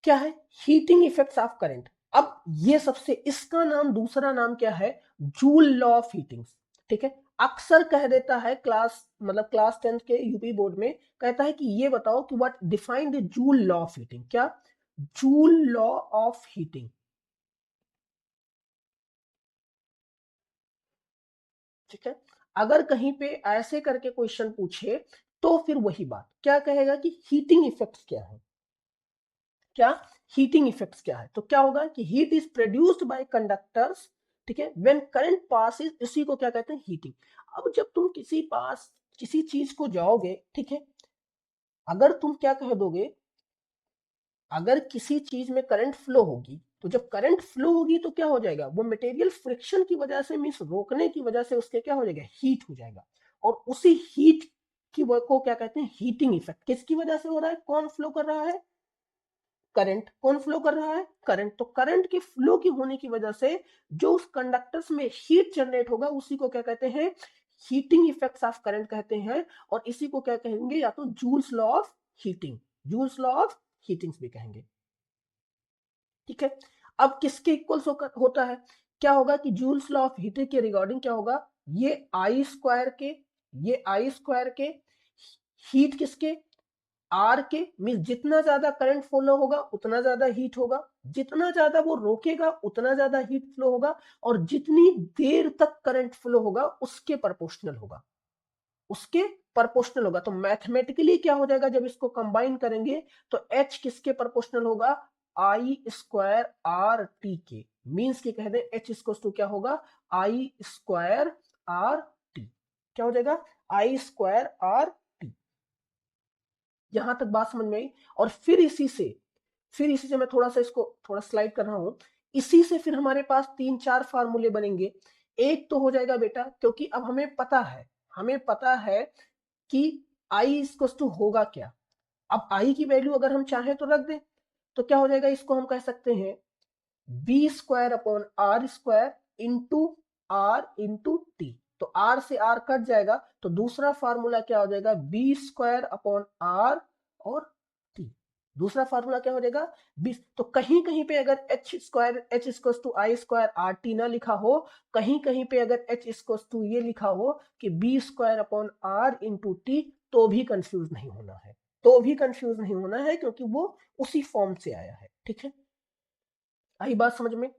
क्या है? Heating effects of current. अब ये सबसे, इसका नाम, दूसरा नाम क्या है? Joule law of heating. ठीक है, अक्सर कह देता है क्लास 10th के यूपी बोर्ड में कहता है कि ये बताओ कि what define the Joule law of heating. क्या? Joule law of heating. ठीक है, अगर कहीं पे ऐसे करके क्वेश्चन पूछे तो फिर वही बात क्या कहेगा कि हीटिंग इफेक्ट्स क्या है? क्या हीटिंग इफेक्ट्स क्या है? तो क्या होगा कि heat is produced by conductors. ठीक है, व्हेन करंट पासिस, इसी को क्या कहते हैं? हीटिंग। अब जब तुम किसी चीज को जाओगे, ठीक है, अगर तुम क्या कह दोगे, अगर किसी चीज में करंट फ्लो होगी तो जब करंट फ्लो होगी तो क्या हो जाएगा? वो मटेरियल फ्रिक्शन की वजह से, मींस रोकने की वजह से उसके क्या हो जाएगा? हीट हो जाएगा। और उसी हीट की को क्या कहते हैं? Heating effect. किसकी वजह से हो रहा है? कौन फ्लो कर रहा है? करंट। कौन फ्लो कर रहा है? करंट। तो करंट के फ्लो की होने की वजह से जो उस कंडक्टर्स में हीट जनरेट होगा उसी को क्या कहते हैं? हीटिंग इफेक्ट्स ऑफ करंट कहते हैं। और इसी को क्या कहेंगे? या तो joules law of heating, joules law of heating भी कहेंगे। ठीक है, अब किसके इक्वल्स होता है? क्या होगा कि जूल्स लॉ ऑफ हीट के रिगार्डिंग क्या होगा, ये आई स्क्वायर के हीट किसके, आर के, मीन जितना ज्यादा करंट फ्लो होगा उतना ज्यादा हीट होगा, जितना ज्यादा वो रोकेगा उतना ज्यादा हीट फ्लो होगा, और जितनी देर तक करंट फ्लो होगा उसके प्रोपोर्शनल होगा, उसके प्रोपोर्शनल होगा। तो मैथमेटिकली क्या हो जाएगा, जब इसको कंबाइन करेंगे तो एच किसके प्रोपोर्शनल होगा, आई स्क्वायर आर टी के, मीन्स की कह दें एच इक्वल्स टू क्या होगा, आई स्क्वायर आर टी, क्या हो जाएगा, आई स्क्वायर आर टी। यहां तक बात समझ में आई। और फिर इसी से मैं थोड़ा सा इसको थोड़ा स्लाइड कर रहा हूं, इसी से फिर हमारे पास 3-4 फार्मूले बनेंगे। एक तो हो जाएगा बेटा, क्योंकि अब हमें पता है कि आई इक्वल टू होगा क्या। अब आई की वैल्यू अगर हम चाहें तो रख दें, तो क्या हो जाएगा, इसको हम कह सकते हैं B square upon R square into T. तो आर से आर कट जाएगा, तो दूसरा फार्मूला क्या हो जाएगा, बी स्क्वायर अपॉन आर और टी। दूसरा फार्मूला क्या हो जाएगा, बी। तो कहीं कहीं पे अगर H equal to I square R T ना लिखा हो, कहीं कहीं पे अगर एच इक्वल टू ये लिखा हो कि B square upon R into T, तो भी कंफ्यूज नहीं होना है, क्योंकि वो उसी फॉर्म से आया है। ठीक है, आई बात समझ में।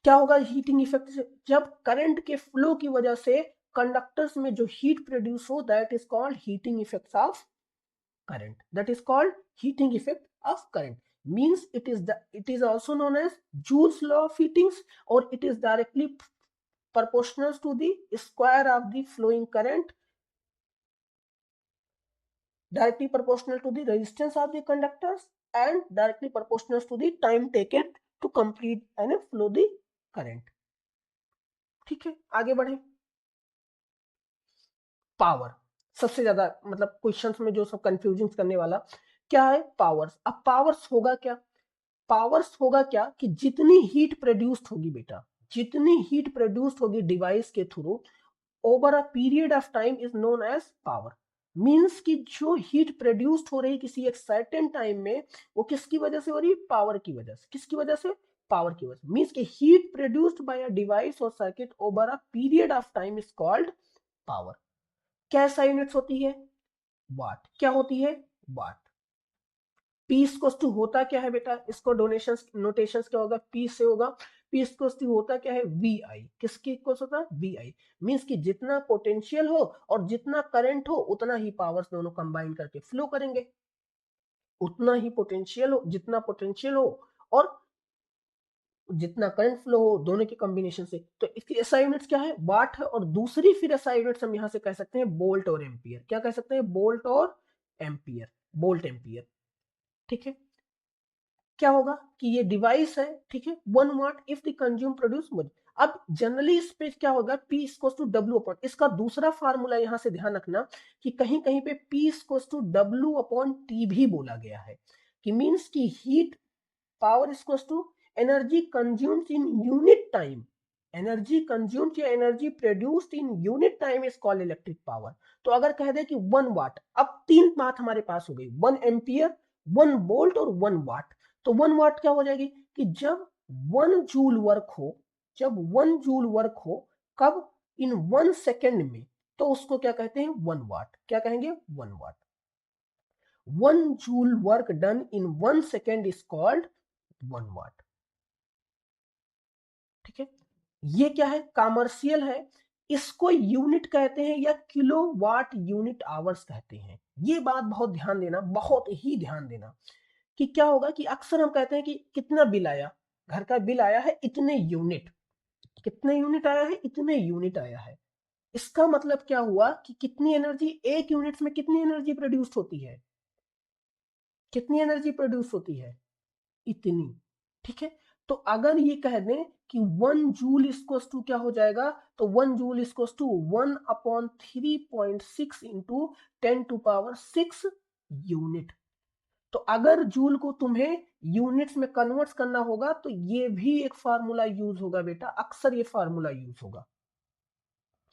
क्या होगा हीटिंग इफेक्ट से, जब करंट के फ्लो की वजह से कंडक्टर्स में जो हीट प्रोड्यूस हो, that is called heating effects of current, that is called heating effect of current. means it is also known as Joule's law of heatings, or it is directly proportional to the square of the flowing current, directly proportional to the resistance of the conductors, and directly proportional to the time taken to complete and flow the current। ठीक है, आगे बढ़े। Power, सबसे ज्यादा मतलब questions में जो सब कंफ्यूजिंग करने वाला क्या है, पावर्स। अब पावर्स होगा क्या, कि जितनी हीट प्रोड्यूस्ड होगी बेटा, जितनी हीट प्रोड्यूस्ड होगी डिवाइस के through over a period of time is known as power. Means कि जो हीट प्रोड्यूस्ड हो रही किसी एक सर्टेन टाइम में, वो किसकी वजह से हो रही है, पावर की वजह से। किसकी वजह से, पावर की वजह से। मींस कि heat produced by a device और circuit over a period of time is called power. क्या ऐसा यूनिट्स होती है, वाट। क्या होती है, वाट। पी इक्वल्स टू होता क्या है बेटा, इसको डोनेशंस नोटेशंस क्या होगा, पी से होगा। पी इक्वल्स टू होता क्या है, वी आई। किसकी इक्वल्स होता है, वी आई। मींस कि जितना पोटेंशियल हो और जितना करंट हो, उतना ही पावर्स दोनों कंबाइन करके फ्लो करेंगे। उतना ही पोटेंशियल हो, जितना पोटेंशियल हो और जितना करंट फ्लो हो, दोनों के कॉम्बिनेशन से। तो इसकी एसआई यूनिट्स क्या है, वाट है। और दूसरी फिर एसआई यूनिट्स हम यहां से कह सकते हैं बोल्ट और एम्पियर। क्या कह सकते हैं, बोल्ट और एम्पियर, बोल्ट एम्पियर। ठीक है, क्या होगा कि ये डिवाइस है, ठीक है, 1 watt if the consume produce 1। अब जनरली इस पे क्या होगा, P equals to W upon, इसका दूसरा फार्मूला यहां से ध्यान रखना कि कहीं कहीं पे P equals to W upon T भी बोला गया है, कि मींस की heat power equals to energy consumed in unit time. Energy consumed या energy produced in unit time is called electric power. तो अगर कह दे कि 1 वाट, अब 3 बात हमारे पास हो गई, 1 एम्पियर, 1 वोल्ट और 1 वाट। तो 1 वाट क्या हो जाएगी कि जब 1 जूल वर्क हो, कब, इन 1 सेकेंड में, तो उसको क्या कहते हैं, 1 वाट। क्या कहेंगे, 1 वाट। 1 joule work done in 1 second is called 1 वाट। ठीक है, ये क्या है, कॉमर्शियल है। इसको यूनिट कहते हैं या किलोवाट यूनिट आवर्स कहते हैं। ये बात बहुत ध्यान देना, बहुत ही ध्यान देना कि क्या होगा कि अक्सर हम कहते हैं कि कितना बिल आया, घर का बिल आया है इतने यूनिट, कितने यूनिट आया है, इतने यूनिट आया है। इसका मतलब क्या हुआ कि कितनी एनर्जी, एक यूनिट्स में कितनी एनर्जी प्रोड्यूस होती है, कितनी एनर्जी प्रोड्यूस होती है, इतनी। ठीक है, तो अगर ये कह दें कि 1 जूल इक्वल्स टू क्या हो जाएगा, तो 1 joule equals to 1/3.6 into 10⁶ unit. तो अगर जूल को तुम्हें यूनिट्स में कन्वर्ट करना होगा, तो ये भी एक फार्मूला यूज होगा बेटा, अक्सर ये फार्मूला यूज होगा।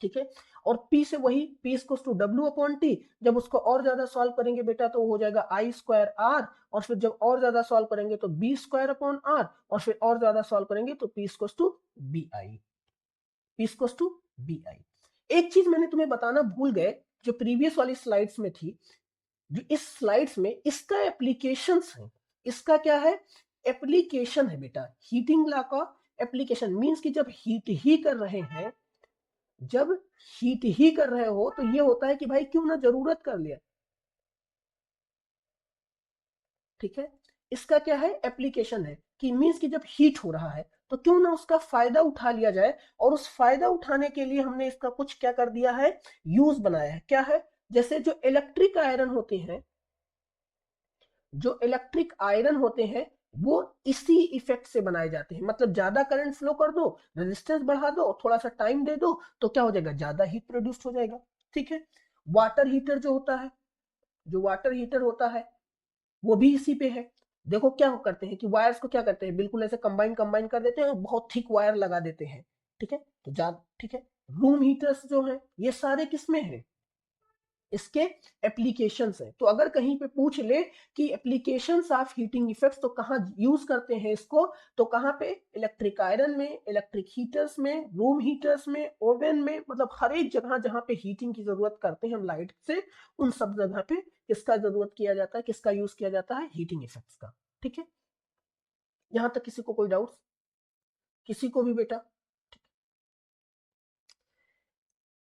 ठीक है। और P से वही P equals to W upon T, जब उसको और ज्यादा सॉल्व करेंगे बेटा तो हो जाएगा I स्क्वायर R, और फिर जब और ज्यादा सॉल्व करेंगे तो B स्क्वायर अपॉन R, और फिर और ज्यादा सॉल्व करेंगे तो P equals to BI, P equals to BI। एक चीज मैंने तुम्हें बताना भूल गए, जो प्रीवियस वाली स्लाइड्स में थी, जो इस स्लाइड्स में इसका एप्लीकेशंस है, इसका क्या है, एप्लीकेशन है बेटा। हीटिंग लॉ का एप्लीकेशन मींस कि जब हीट ही कर रहे हैं, जब हीट ही कर रहे हो तो ये होता है कि भाई क्यों ना जरूरत कर लिया, ठीक है। इसका क्या है, एप्लीकेशन है, कि मींस कि जब हीट हो रहा है तो क्यों ना उसका फायदा उठा लिया जाए, और उस फायदा उठाने के लिए हमने इसका कुछ क्या कर दिया है, यूज बनाया है। क्या है, जैसे जो इलेक्ट्रिक आयरन होते हैं, जो इलेक्ट्रिक आयरन होते हैं वो इसी इफेक्ट से बनाए जाते हैं। मतलब ज्यादा करंट फ्लो कर दो, रेजिस्टेंस बढ़ा दो, थोड़ा सा टाइम दे दो, तो क्या हो जाएगा, ज्यादा हीट प्रोड्यूस हो जाएगा, ठीक है। वाटर हीटर जो होता है, जो वाटर हीटर होता है वो भी इसी पे है। देखो क्या करते हैं कि वायर्स को क्या करते हैं, बिल्कुल ऐसे कंबाइन कंबाइन कर देते हैं, बहुत थिक वायर लगा देते हैं, ठीक है। तो ज्यादा, ठीक है। रूम हीटर्स जो है ये सारे किसमें है, इसके एप्लीकेशंस है। तो अगर कहीं पे पूछ ले कि एप्लीकेशंस ऑफ हीटिंग इफेक्ट्स, तो कहाँ यूज करते हैं इसको, तो कहाँ पे, इलेक्ट्रिक आयरन में, इलेक्ट्रिक हीटर्स में, रूम हीटर्स में, ओवन में, मतलब हर एक जगह जहां पे हीटिंग की जरूरत करते हैं हम लाइट से, उन सब जगह पे किसका जरूरत किया जाता है, किसका यूज किया जाता है, हीटिंग इफेक्ट्स का, ठीक है। यहां तक किसी को कोई डाउट, किसी को भी बेटा।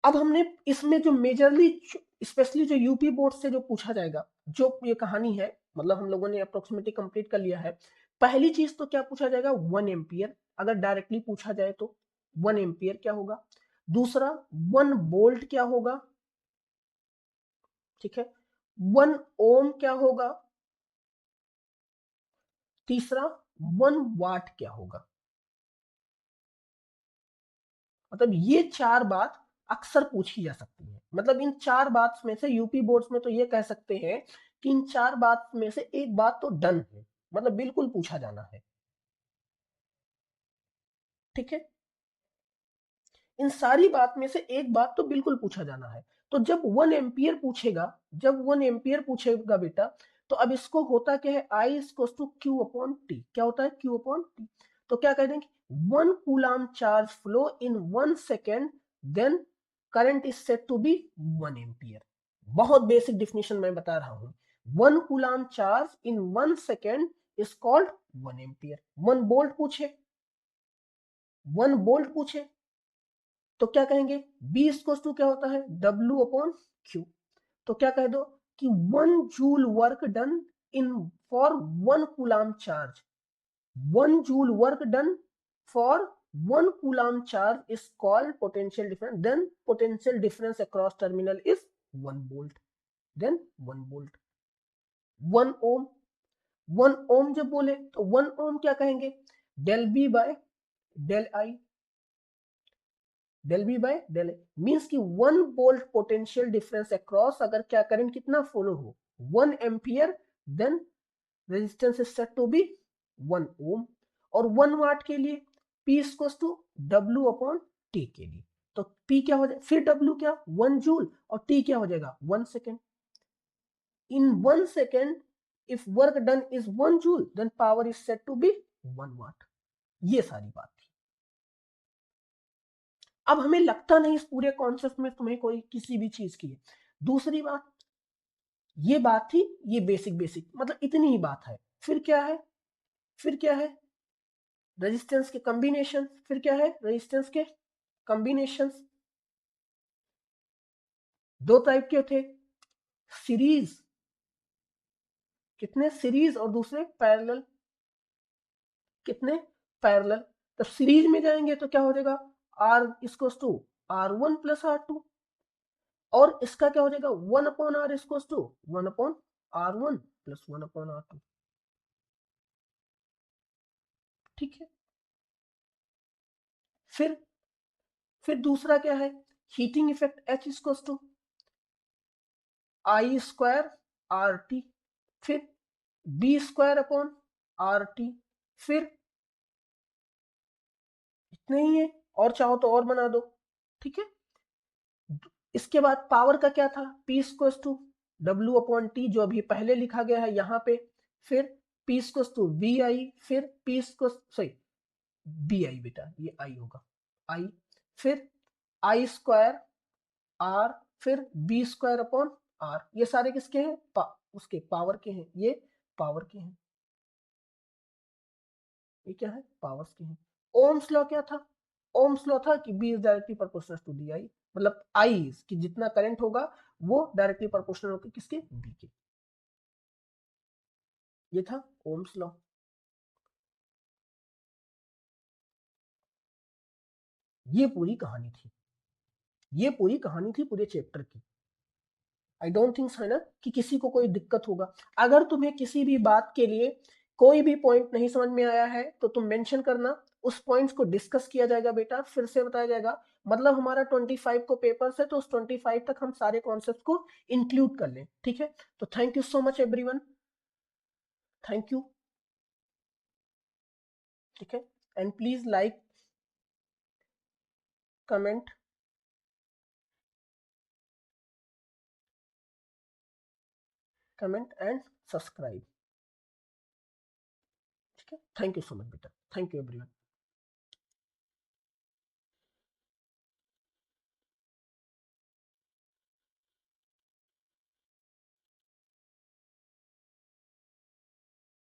अब हमने इसमें जो मेजरली, स्पेशली जो यूपी बोर्ड से जो पूछा जाएगा, जो ये कहानी है, मतलब हम लोगों ने अप्रोक्सीमेटली कंप्लीट कर लिया है। पहली चीज तो क्या पूछा जाएगा, 1 एम्पियर, अगर डायरेक्टली पूछा जाए तो 1 एम्पियर क्या होगा। दूसरा 1 वोल्ट क्या होगा, ठीक है। 1 ओम क्या होगा। तीसरा 1 वाट क्या होगा। मतलब ये चार बात अक्सर पूछी जा सकती है। मतलब इन चार बात में से यूपी बोर्ड्स में तो ये कह सकते हैं कि इन चार बात में से एक बात तो डन है, मतलब बिल्कुल पूछा जाना है, ठीक है। इन सारी बात में से एक बात तो बिल्कुल पूछा जाना है। तो जब 1 एम्पियर पूछेगा, जब 1 एम्पियर पूछेगा बेटा, तो अब इसको होता क्या है, I equals to Q upon T. क्या होता है, क्यू अपॉन टी। तो क्या कह देंगे, 1 coulomb charge flow in 1 second, then current is said to be 1 ampere. बहुत बेसिक डिफिनेशन मैं बता रहा हूं। 1 coulomb charge in 1 second is called 1 ampere. 1 volt पूछे, 1 वोल्ट पूछे, तो क्या कहेंगे, B इक्वल्स टू क्या होता है, W अपॉन Q। तो क्या कह दो कि 1 joule work done in for 1 coulomb charge, 1 joule work done for 1 coulomb charge is called potential difference, then potential difference across terminal is 1 volt, then 1 volt. 1 ohm, 1 ohm जब बोले तो 1 ohm क्या कहेंगे, del B by del I, del B by del A. Means कि 1 volt potential difference across, अगर क्या current कितना flow हो, 1 ampere, then resistance is said to be 1 ohm. और 1 वाट के लिए P equals to W upon T के लिए, तो P क्या हो जाए, फिर W क्या, 1 जूल, और T क्या हो जाएगा, 1 second. In 1 second if work done is 1 joule, then power is said to be 1 watt. ये सारी बात थी। अब हमें लगता नहीं इस पूरे कॉन्सेप्ट में तुम्हें कोई किसी भी चीज की है। दूसरी बात, ये बात थी, ये बेसिक बेसिक, मतलब इतनी ही बात है। फिर क्या है, फिर क्या है, रेजिस्टेंस के कॉम्बिनेशन। फिर क्या है, रेजिस्टेंस के कॉम्बिनेशन। दो टाइप के थे, सीरीज, कितने सीरीज, और दूसरे पैरेलल, कितने पैरेलल। तो सीरीज में जाएंगे तो क्या हो जाएगा, are equals to R1 plus R2, और इसका क्या हो जाएगा, 1/R equals to 1/R1 plus 1/R2, ठीक है। फिर दूसरा क्या है, heating effect H equals to I square RT, फिर B स्क्वायर अपॉन RT, फिर इतने ही है, और चाहो तो और बना दो, ठीक है। इसके बाद पावर का क्या था, P equals to W upon T, जो अभी पहले लिखा गया है यहाँ पे, फिर P इक्वल्स टू VI, फिर P इक्वल्स सॉरी BI, बेटा ये I होगा, I, फिर I स्क्वायर R, फिर B स्क्वायर अपॉन R, ये सारे किसके हैं, उसके पावर के हैं, ये पावर के हैं, ये क्या है, पावर्स के हैं। ओम्स लॉ क्या था, ओम्स लॉ था कि B is directly proportional to DI, मतलब I कि जितना करंट होगा वो डायरेक्टली प्रोपोर्शनल होकर किसके, B के, ये था ओम्स लॉ। ये पूरी कहानी थी, ये पूरी कहानी थी पूरे चैप्टर की। आई डोंट थिंक है ना कि किसी को कोई दिक्कत होगा। अगर तुम्हें किसी भी बात के लिए कोई भी पॉइंट नहीं समझ में आया है तो तुम मेंशन करना, उस पॉइंट्स को डिस्कस किया जाएगा बेटा, फिर से बताया जाएगा। मतलब हमारा 25 को पेपर्स है तो उस 25 तक हम सारे कॉन्सेप्ट को इंक्लूड कर लें, ठीक है। तो thank you so much everyone, thank you, ठीक है। And please like, comment, comment and subscribe, ठीक है। थैंक यू सो मच बेटा, थैंक यू एवरीवन।